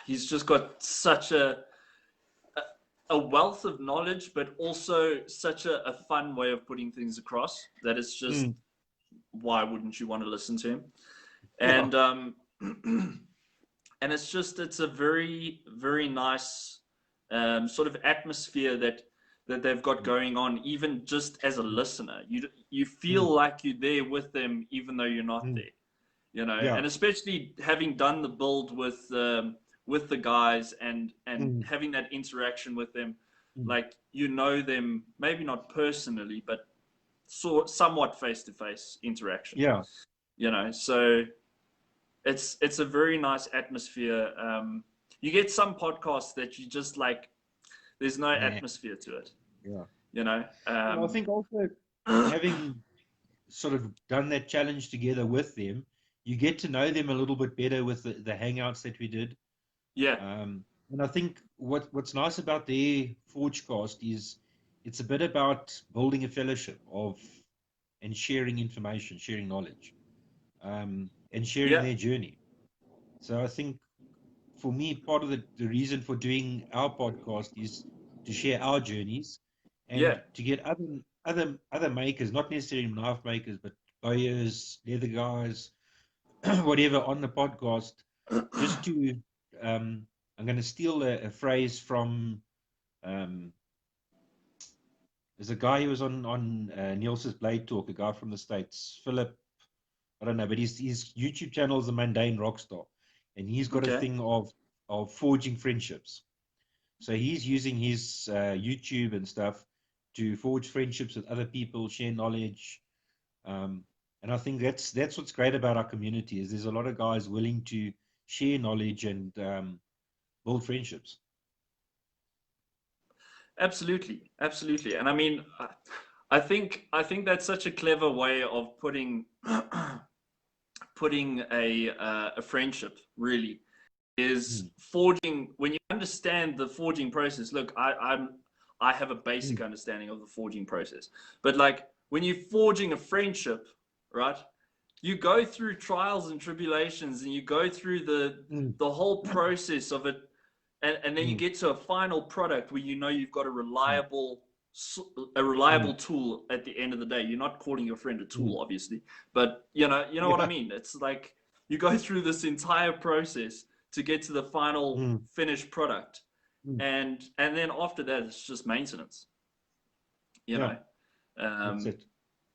he's just got such a wealth of knowledge, but also such a fun way of putting things across that it's just, why wouldn't you want to listen to him? And and it's a very, very nice sort of atmosphere that they've got going on, even just as a listener. You feel like you're there with them, even though you're not there. Yeah. And especially having done the build with the guys and having that interaction with them, like them, maybe not personally, but somewhat face-to-face interaction. Yeah. So it's a very nice atmosphere. You get some podcasts that you just like, there's no atmosphere to it. Yeah. I think also having sort of done that challenge together with them, you get to know them a little bit better with the hangouts that we did. Yeah. And I think what's nice about their Forgecast is it's a bit about building a fellowship and sharing information, sharing knowledge, and sharing their journey. So I think for me, part of the reason for doing our podcast is to share our journeys and to get other makers, not necessarily knife makers, but buyers, leather guys, whatever, on the podcast, just to I'm going to steal a phrase from there's a guy who was on Niels's Blade Talk, a guy from the States, Philip, I don't know, but his YouTube channel is The Mundane Rockstar, and he's got a thing of forging friendships. So he's using his YouTube and stuff to forge friendships with other people, share knowledge, and I think that's what's great about our community is there's a lot of guys willing to share knowledge and build friendships. Absolutely, and I mean, I think that's such a clever way of putting a friendship, really, is forging. When you understand the forging process, look, I have a basic understanding of the forging process, but like when you're forging a friendship, right? You go through trials and tribulations, and you go through the whole process of it. And then you get to a final product where you've got a reliable tool at the end of the day. You're not calling your friend a tool, obviously, but you know what I mean. It's like you go through this entire process to get to the final finished product, and then after that, it's just maintenance. That's it.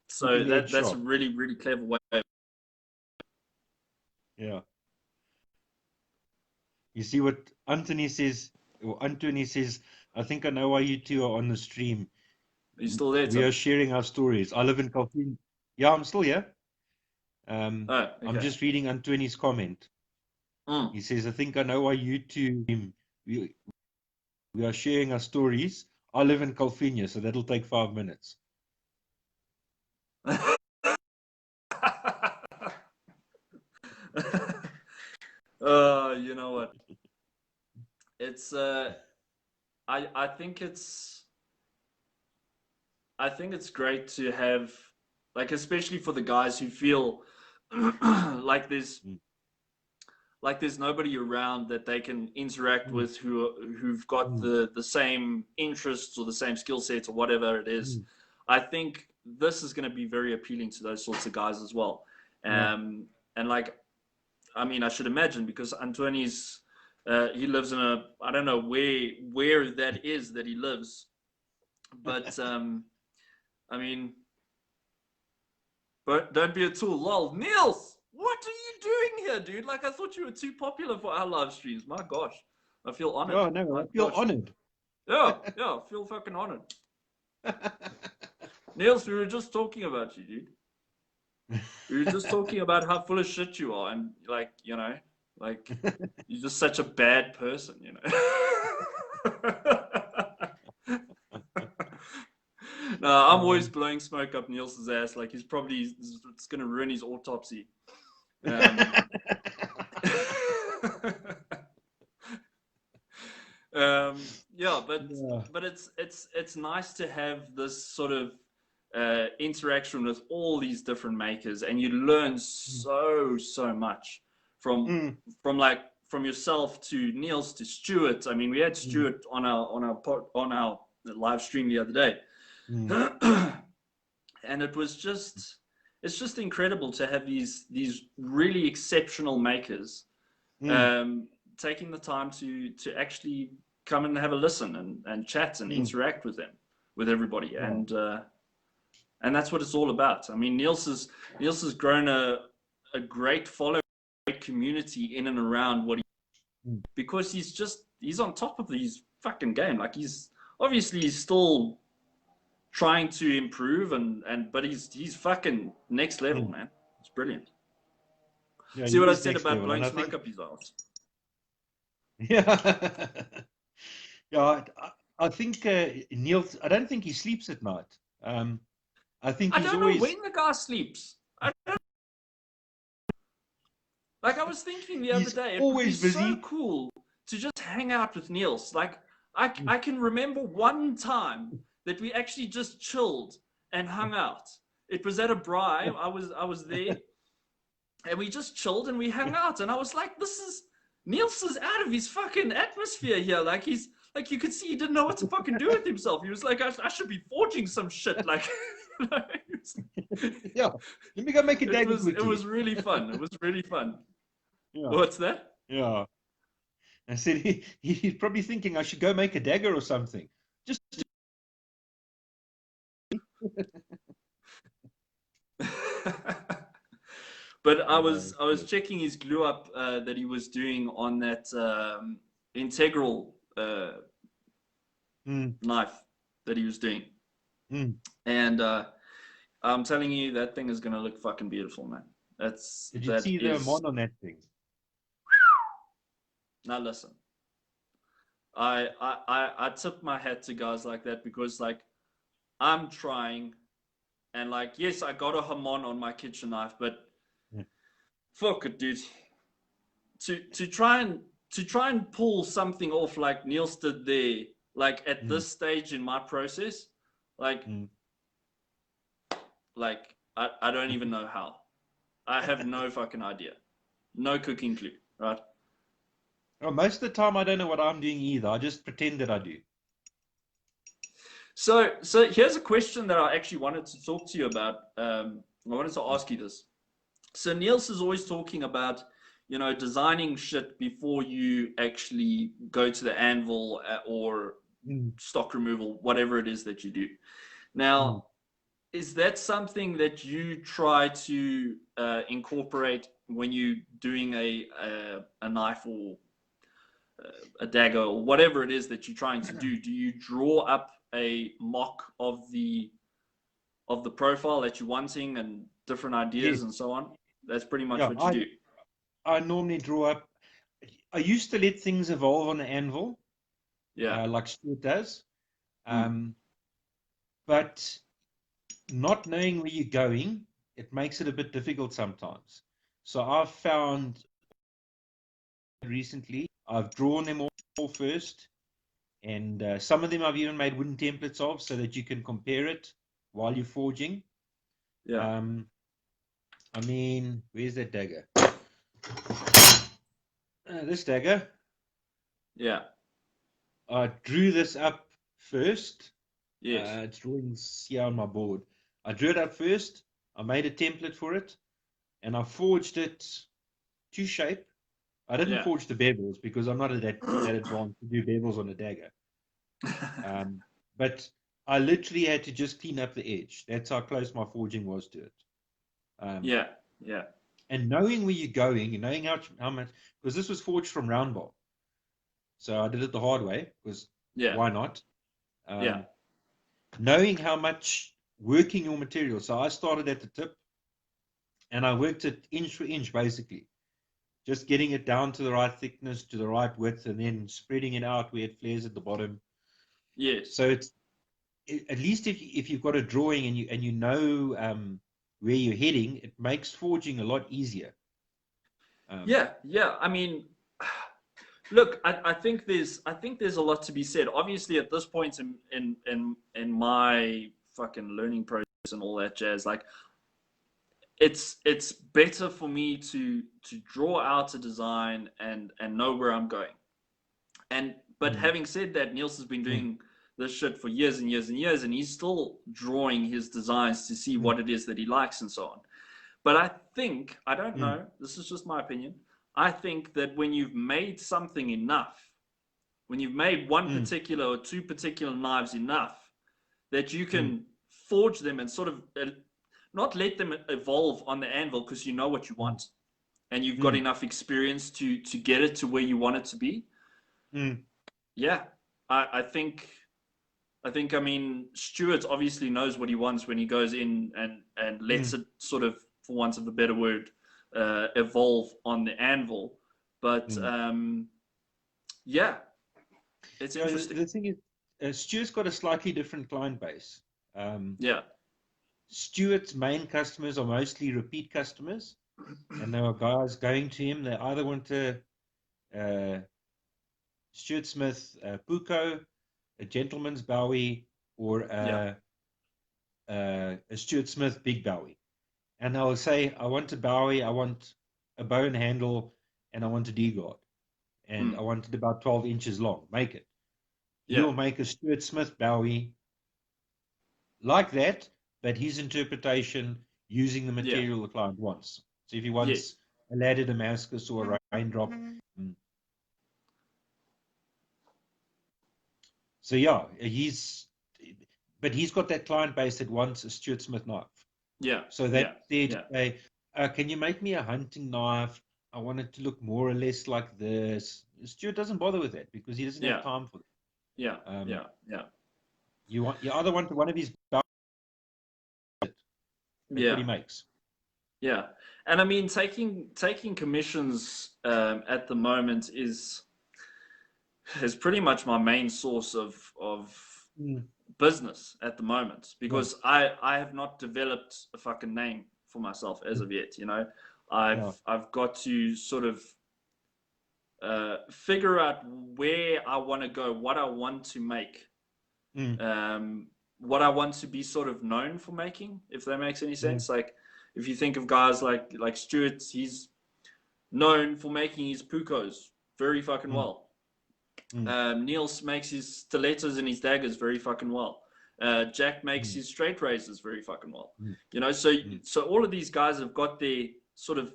So that's a really, really clever way. Yeah. You see what Anthony says? Anthony says, I think I know why you two are on the stream. Are you still there, We Tim? are sharing our stories. I live in Calhoun. Yeah, I'm still here. Oh, I'm okay. just reading Anthony's comment. Mm. He says, I think I know why you two, we are sharing our stories. I live in Calvinia, so that'll take 5 minutes. You know what? It's I think it's great to have, like, especially for the guys who feel like there's nobody around that they can interact with who've got the same interests or the same skill sets or whatever it is. I think this is going to be very appealing to those sorts of guys as well. And like, I mean, I should imagine, because Antoine's he lives in a, I don't know where that is that he lives, but I mean, but don't be a tool. Lol, Niels, what are you doing here, dude? Like, I thought you were too popular for our live streams. My gosh, I feel honored. Oh, no, My I feel gosh. honored. Yeah, I feel fucking honored. Niels, we were just talking about you, dude. We were just talking about how full of shit you are, and like, you know, like, you're just such a bad person, you know. No, I'm always blowing smoke up Niels' ass. Like, he's probably, it's going to ruin his autopsy. Yeah, but it's nice to have this sort of interaction with all these different makers, and you learn so much from yourself to Niels to Stuart. I mean, we had Stuart on our live stream the other day. And it's just incredible to have these really exceptional makers taking the time to actually come and have a listen and chat and interact with everybody. And that's what it's all about. I mean, Niels has grown a great following community in and around what he, because he's on top of these fucking game. Like, he's still trying to improve, but he's fucking next level, man. It's brilliant. Yeah, see what I said about blowing smoke up his ass? Yeah. Yeah, I think Niels, I don't think he sleeps at night. I think I he's don't always... know when the guy sleeps. Like, I was thinking the other day, it would be so cool to just hang out with Niels. Like, I can remember one time that we actually just chilled and hung out. It was at a braai. I was there, and we just chilled and we hung out. And I was like, Niels is out of his fucking atmosphere here. Like, he's like, you could see he didn't know what to fucking do with himself. He was like, I should be forging some shit. Like, yeah, let me go make a dagger quickly. It was really fun. It was really fun. Yeah. What's that? Yeah. I said he's probably thinking I should go make a dagger or something. Just But I was checking his glue up that he was doing on that integral knife that he was doing, and I'm telling you, that thing is gonna look fucking beautiful, man. Did you see the mod on that thing? Now listen, I tip my hat to guys like that, because, like, I'm trying, and, like, yes, I got a Hamon on my kitchen knife, but fuck it, dude. To try and pull something off like Niels did there, like, at this stage in my process, like I don't even know how. I have no fucking idea. No cooking clue, right? Oh, most of the time I don't know what I'm doing either. I just pretend that I do. So here's a question that I actually wanted to talk to you about. I wanted to ask you this. So Niels is always talking about, you know, designing shit before you actually go to the anvil or stock removal, whatever it is that you do. Now, is that something that you try to incorporate when you're doing a knife or a dagger or whatever it is that you're trying to do, do you draw up a mock of the profile that you're wanting and different ideas Yes. and so on? That's pretty much Yeah, what you do. I normally draw up. I used to let things evolve on the anvil, Yeah. like Stuart does, Mm. but not knowing where you're going, it makes it a bit difficult sometimes. So I've found recently, I've drawn them all first, and some of them I've even made wooden templates of so that you can compare it while you're forging. Yeah. I mean, where's that dagger? This dagger. Yeah. I drew this up first. Yes. It's drawings here on my board. I drew it up first. I made a template for it, and I forged it to shape. I didn't Yeah. forge the bevels because I'm not that advanced to do bevels on a dagger. But I literally had to just clean up the edge. That's how close my forging was to it. Yeah. Yeah. And knowing where you're going, and knowing how much, because this was forged from round bar, so I did it the hard way. Because Yeah. why not? Yeah. Knowing how much working your material. So I started at the tip, and I worked it inch for inch, basically, just getting it down to the right thickness, to the right width, and then spreading it out where it flares at the bottom. Yes. So it's at least if you've got a drawing and you know where you're heading, it makes forging a lot easier. Yeah. Yeah. I mean, look, I think there's a lot to be said. Obviously, at this point in my fucking learning process and all that jazz, like it's better for me to draw out a design and know where I'm going. But having said that, Niels has been doing this shit for years and years and years, and he's still drawing his designs to see what it is that he likes and so on. But I don't know, this is just my opinion. I think that when you've made something enough, when you've made one particular or two particular knives enough, that you can forge them and sort of not let them evolve on the anvil because you know what you want and you've got enough experience to get it to where you want it to be. Yeah, I think I mean Stuart obviously knows what he wants when he goes in and lets it sort of, for want of a better word, evolve on the anvil. But yeah, it's interesting. The thing is, Stuart's got a slightly different client base. Yeah, Stuart's main customers are mostly repeat customers, and there are guys going to him. They either want a Stuart Smith Puko, a gentleman's Bowie, or yeah, a Stuart Smith Big Bowie. And they'll say, I want a Bowie, I want a bow and handle, and I want a D-guard. And I want it about 12 inches long. Make it. yeah, He'll make a Stuart Smith Bowie like that, but his interpretation using the yeah, material the client wants. So if he yes, wants a ladder Damascus or a raindrop. So yeah, but he's got that client base that wants a Stuart Smith knife. yeah, So that yeah, said, hey, can you make me a hunting knife? I want it to look more or less like this. Stuart doesn't bother with that because he doesn't have time for it. yeah, yeah, yeah, You either want one of his belts, that's what he makes. Yeah, and I mean taking commissions at the moment is pretty much my main source of business at the moment because I have not developed a fucking name for myself as of yet. You know, I've got to sort of figure out where I want to go, what I want to make, what I want to be sort of known for making, if that makes any sense. Like if you think of guys like Stuart, he's known for making his Pukos very fucking well. Niels makes his stilettos and his daggers very fucking well. Jack makes his straight razors very fucking well. You know, so all of these guys have got their sort of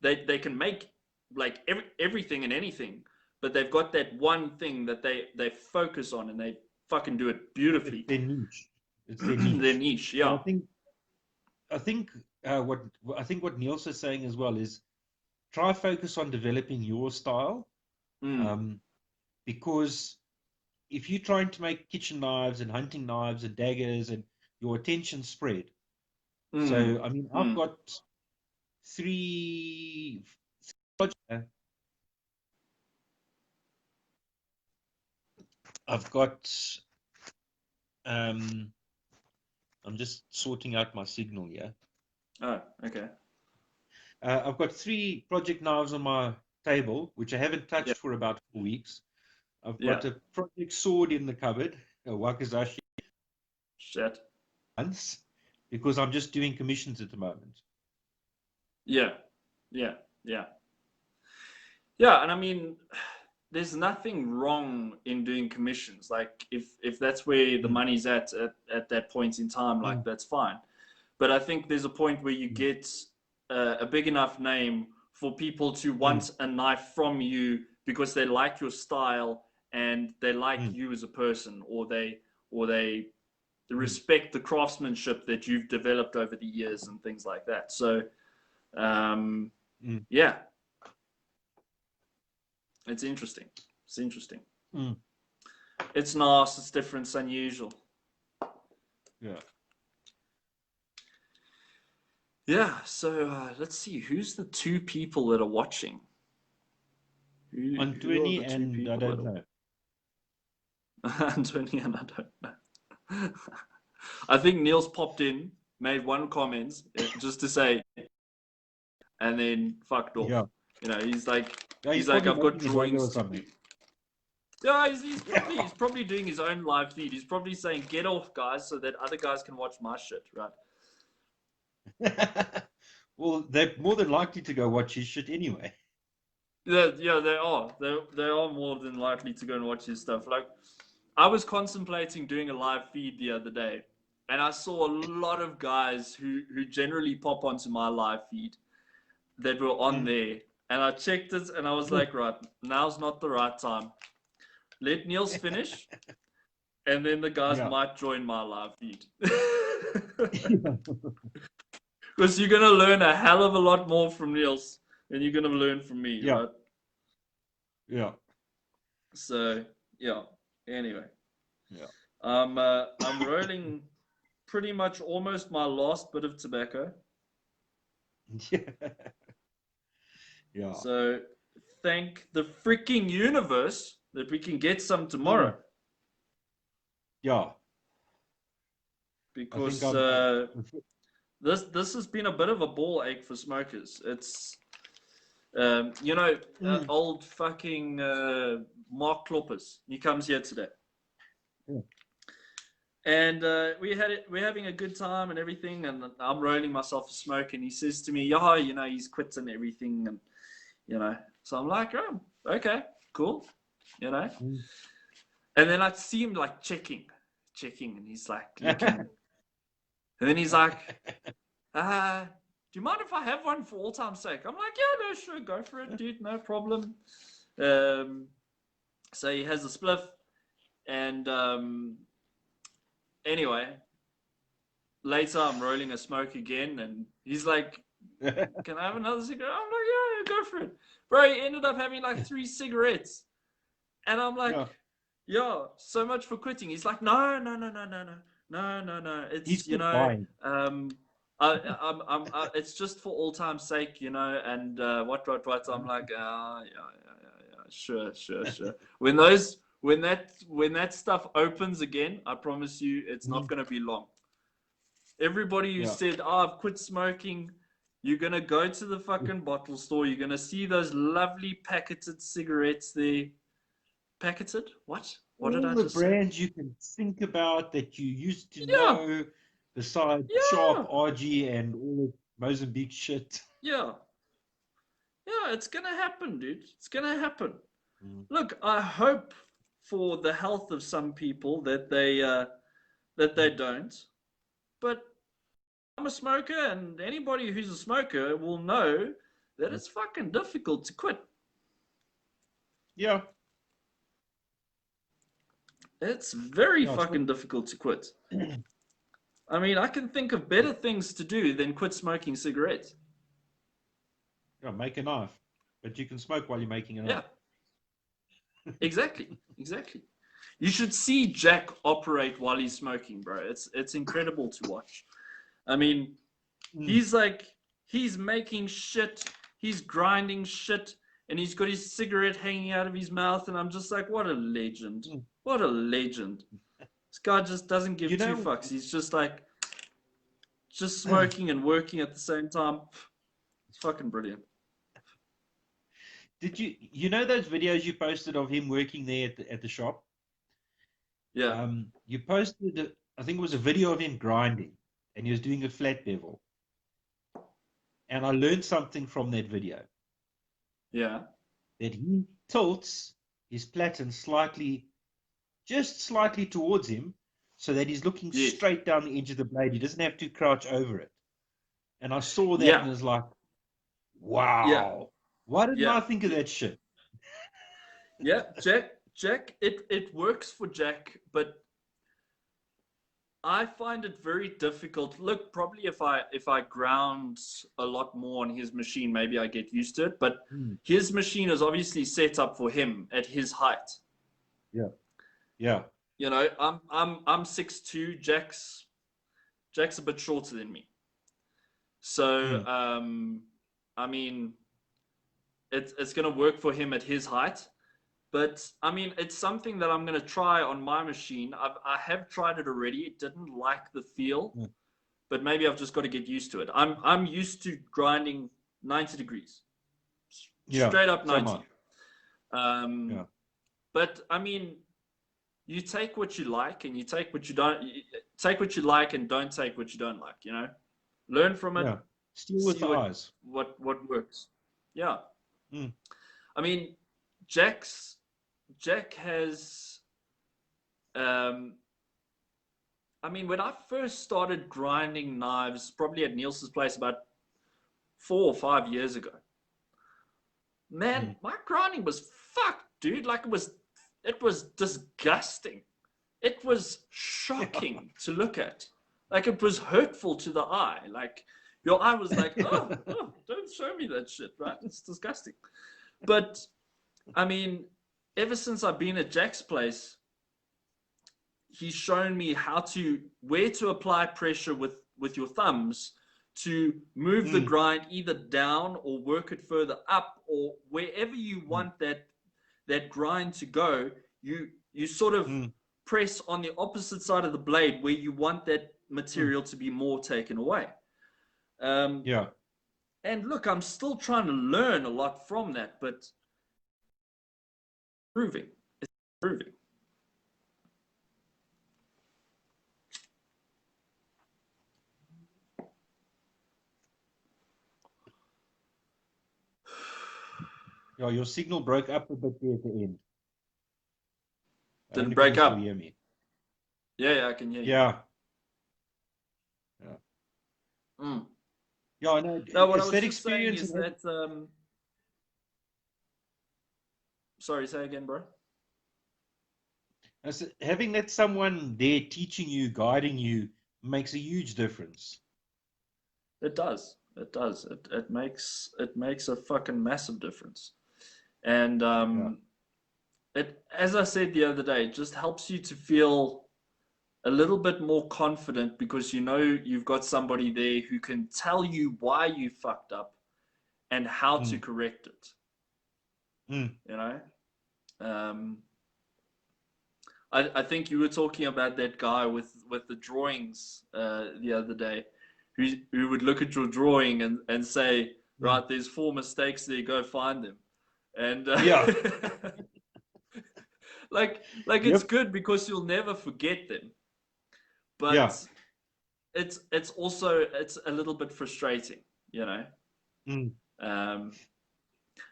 they can make like everything and anything, but they've got that one thing that they focus on and they fucking do it beautifully. It's their niche. It's their niche. Their niche, yeah. I think what Niels is saying as well is try focus on developing your style. because if you're trying to make kitchen knives and hunting knives and daggers and your attention spread. So, I mean, I've got three. I've got. I'm just sorting out my signal here. Oh, okay. I've got 3 project knives on my table, which I haven't touched Yeah. for about 4 weeks. I've Yeah. got a project sword in the cupboard, a wakizashi Shit. once, because I'm just doing commissions at the moment. Yeah. Yeah. Yeah. Yeah, and I mean, there's nothing wrong in doing commissions. Like if that's where the money's at that point in time, like that's fine. But I think there's a point where you get a big enough name for people to want a knife from you because they like your style and they like you as a person, or they respect the craftsmanship that you've developed over the years and things like that. So, yeah, it's interesting. It's interesting. It's nice. It's different. It's unusual. Yeah. Yeah, so let's see. Who's the 2 people that are watching? Anthony and I don't know. Anthony and I don't know. I think Niels popped in, made 1 comment just to say, and then fucked off. Yeah. You know, he's like, He's I've got making a video drawings or to something. do. Yeah, he's probably doing his own live feed. He's probably saying, "Get off, guys," so that other guys can watch my shit, right? Well, they're more than likely to go watch his shit anyway. Yeah, they are. They are more than likely to go and watch his stuff. Like, I was contemplating doing a live feed the other day, and I saw a lot of guys who generally pop onto my live feed that were on there. And I checked it, and I was like, right, now's not the right time. Let Niels finish, and then the guys might join my live feed. Because you're going to learn a hell of a lot more from Niels than you're going to learn from me, right? Yeah. So, yeah. Anyway. Yeah. I'm rolling pretty much almost my last bit of tobacco. Yeah. So, thank the freaking universe that we can get some tomorrow. Yeah. Because this has been a bit of a ball ache for smokers. It's old fucking Mark Kloppers. He comes here today. And we're having a good time and everything, and I'm rolling myself a smoke, and he says to me, "Yeah, he's quit and everything," and so I'm like, "Oh, okay, cool," And then I see him like checking, and he's like looking, and then he's like, "Do you mind if I have one for all time's sake?" I'm like, "Yeah, no, sure, go for it, dude, no problem." So he has a spliff, and anyway, later I'm rolling a smoke again, and he's like, "Can I have another cigarette?" I'm like, "Yeah, go for it." Bro, he ended up having like 3 cigarettes. And I'm like, yeah, so much for quitting. He's like, no. It's, He's it's just for all time's sake, and what. I'm like, yeah, sure. When that stuff opens again, I promise you, it's not going to be long. Everybody who said, I've quit smoking, you're going to go to the fucking bottle store. You're going to see those lovely packeted cigarettes there. Packeted? What? What did I just say? All the brands you can think about that you used to know, besides Sharp, RG, and all the Mozambique shit. Yeah, it's going to happen, dude. It's going to happen. Look, I hope for the health of some people that they don't. But I'm a smoker, and anybody who's a smoker will know that it's fucking difficult to quit. Yeah. It's very fucking difficult to quit. I mean, I can think of better things to do than quit smoking cigarettes. Yeah, make a knife. But you can smoke while you're making a knife. Exactly. You should see Jack operate while he's smoking, bro. It's incredible to watch. I mean, he's making shit, he's grinding shit, and he's got his cigarette hanging out of his mouth, and I'm just like, what a legend. What a legend. This guy just doesn't give two fucks. He's just like, just smoking and working at the same time. It's fucking brilliant. Did you know those videos you posted of him working there at the shop? Yeah. You posted, I think it was a video of him grinding, and he was doing a flat bevel. And I learned something from that video. Yeah. That he tilts his platen just slightly towards him, so that he's looking straight down the edge of the blade. He doesn't have to crouch over it. And I saw that and was like, wow. Yeah. Why didn't I think of that shit? Yeah, Jack, it works for Jack, but I find it very difficult. Look, probably if I ground a lot more on his machine, maybe I get used to it. But his machine is obviously set up for him at his height. Yeah. Yeah. You know, I'm 6'2", Jack's a bit shorter than me. So I mean, it's gonna work for him at his height. But I mean, it's something that I'm going to try on my machine. I have tried it already. It didn't like the feel, but maybe I've just got to get used to it. I'm used to grinding 90 degrees, straight up 90. But I mean, you take what you like, and you take what you don't. You take what you like, and don't take what you don't like. You know, learn from it. Yeah. Steal with the eyes. What works? Yeah. I mean, Jack has, I mean, when I first started grinding knives, probably at Niels's place about 4 or 5 years ago, man, my grinding was fucked, dude. Like it was disgusting. It was shocking to look at. Like it was hurtful to the eye. Like your eye was like, oh, don't show me that shit, right? It's disgusting. But I mean, ever since I've been at Jack's place, he's shown me where to apply pressure with your thumbs to move the grind either down or work it further up, or wherever you want that grind to go, you sort of press on the opposite side of the blade where you want that material to be more taken away. And look, I'm still trying to learn a lot from that, but it's improving. Yeah, your signal broke up a bit there at the end. Didn't break up. Hear me. Yeah, I can hear you. Yeah. Yeah, I know. No, what I it's was that just saying experience is that. Sorry, say again, bro. Having that someone there teaching you, guiding you, makes a huge difference. It does. It makes a fucking massive difference. And it, as I said the other day, it just helps you to feel a little bit more confident, because you know you've got somebody there who can tell you why you fucked up and how to correct it. You know, I think you were talking about that guy with the drawings the other day, who would look at your drawing and say, right, there's 4 mistakes there, go find them. And like it's good because you'll never forget them. But it's also a little bit frustrating, you know.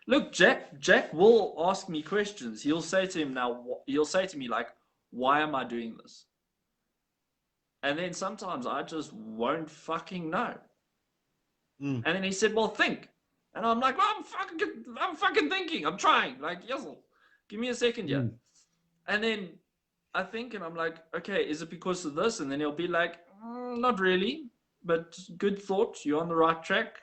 Look, Jack will ask me questions. He'll say to me like, why am I doing this? And then sometimes I just won't fucking know. And then he said, well, think. And I'm like, well, I'm fucking thinking. I'm trying. Like, yes, give me a second here. And then I think, and I'm like, okay, is it because of this? And then he'll be like, not really, but good thought. You're on the right track.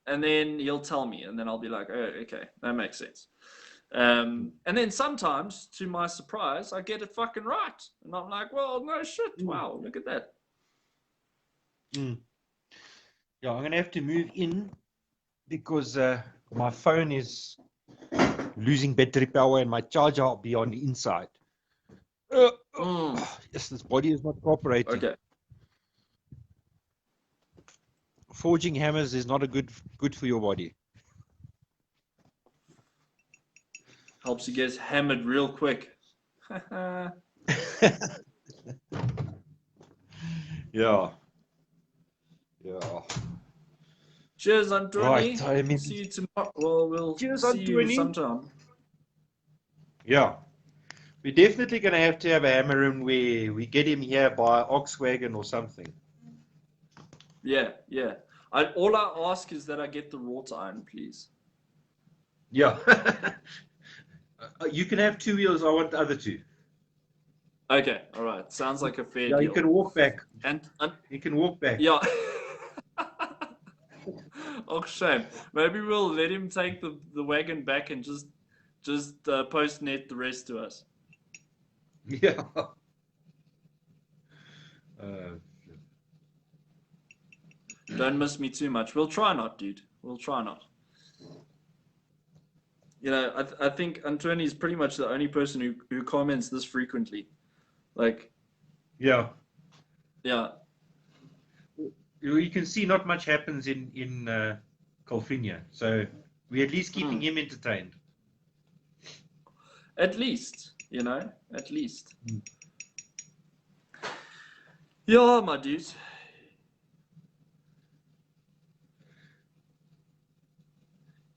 And then he'll tell me, and then I'll be like, oh, okay, that makes sense. And then sometimes, to my surprise, I get it fucking right. And I'm like, well, no shit. Wow, look at that. Yeah, I'm going to have to move in because my phone is losing battery power and my charger will be on the inside. Yes, this body is not cooperating. Okay. Forging hammers is not a good for your body. Helps you get hammered real quick. Yeah. Cheers, Anthony. Right, I mean, See you tomorrow. Well, we'll cheers, see you Anthony. sometime. Yeah. We're definitely going to have a hammer in where we get him here by Oxwagon or something. Yeah. All I ask is that I get the wrought iron, please. Yeah. You can have 2 wheels. I want the other 2. Okay, all right. Sounds like a fair Yeah, deal. you can walk back. And You can walk back. yeah. Oh, shame. Maybe we'll let him take the wagon back and just post net the rest to us. Yeah. Don't miss me too much. We'll try not, dude. We'll try not. You know, I think Antoine is pretty much the only person who comments this frequently. Like, Yeah. yeah. You can see not much happens in Colfinia, so we're at least keeping him entertained. At least, you know, at least. Yeah, my dude.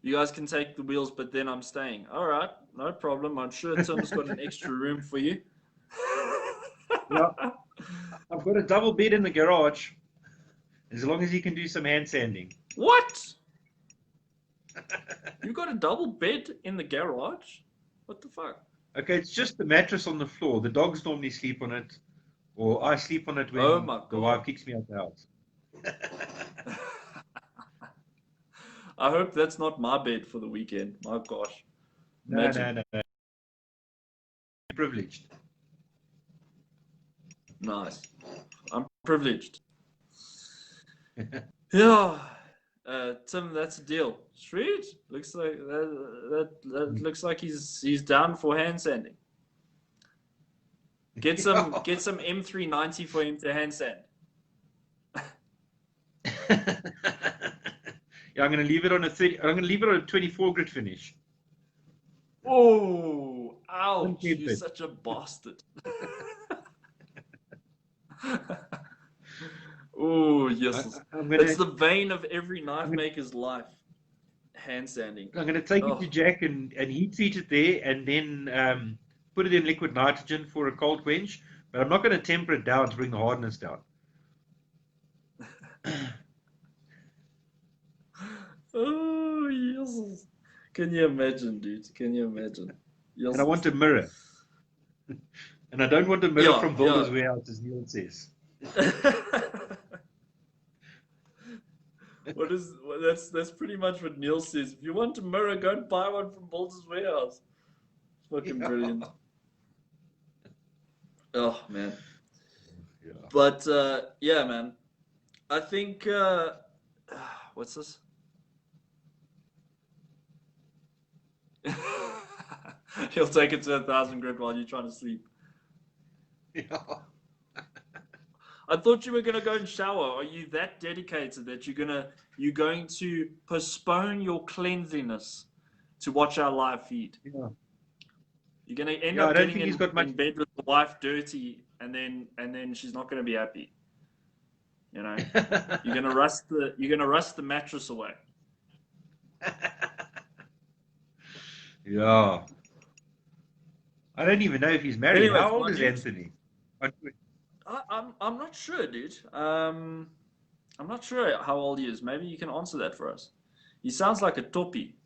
You guys can take the wheels, but then I'm staying. All right, no problem. I'm sure Tim's got an extra room for you. Yeah. I've got a double bed in the garage, as long as you can do some hand sanding. What? You've got a double bed in the garage? What the fuck? Okay, it's just the mattress on the floor. The dogs normally sleep on it, or I sleep on it when the wife kicks me out the house. I hope that's not my bed for the weekend. My gosh. No. Privileged. Nice. I'm privileged. Yeah. Tim, that's a deal. Sweet. Looks like that looks like he's down for hand sanding. Get some M390 for him to hand sand. Yeah, I'm going to leave it on a 30. I'm going to leave it on a 24 grit finish. Oh, ouch! You're such a bastard. Oh, yes. It's the vein of every knife maker's life. Hand sanding. I'm going to take it to Jack and heat treat it there, and then put it in liquid nitrogen for a cold quench. But I'm not going to temper it down to bring the hardness down. Oh, yes. Can you imagine, dude? Can you imagine? Yes. And I want a mirror. And I don't want a mirror from Builder's Warehouse, as Neil says. That's pretty much what Neil says. If you want a mirror, go and buy one from Builder's Warehouse. Fucking brilliant. Oh, man. Yeah. But, yeah, man. I think, what's this? He'll take it to 1,000 grit while you're trying to sleep. Yeah. I thought you were gonna go and shower. Are you that dedicated that you're going to postpone your cleanliness to watch our live feed? Yeah. You're gonna end up getting in bed with the wife dirty, and then she's not gonna be happy. You know, you're gonna rust the mattress away. Yeah. I don't even know if he's married. Anyways, how old is Anthony? I'm not sure, dude. I'm not sure how old he is. Maybe you can answer that for us. He sounds like a toppy.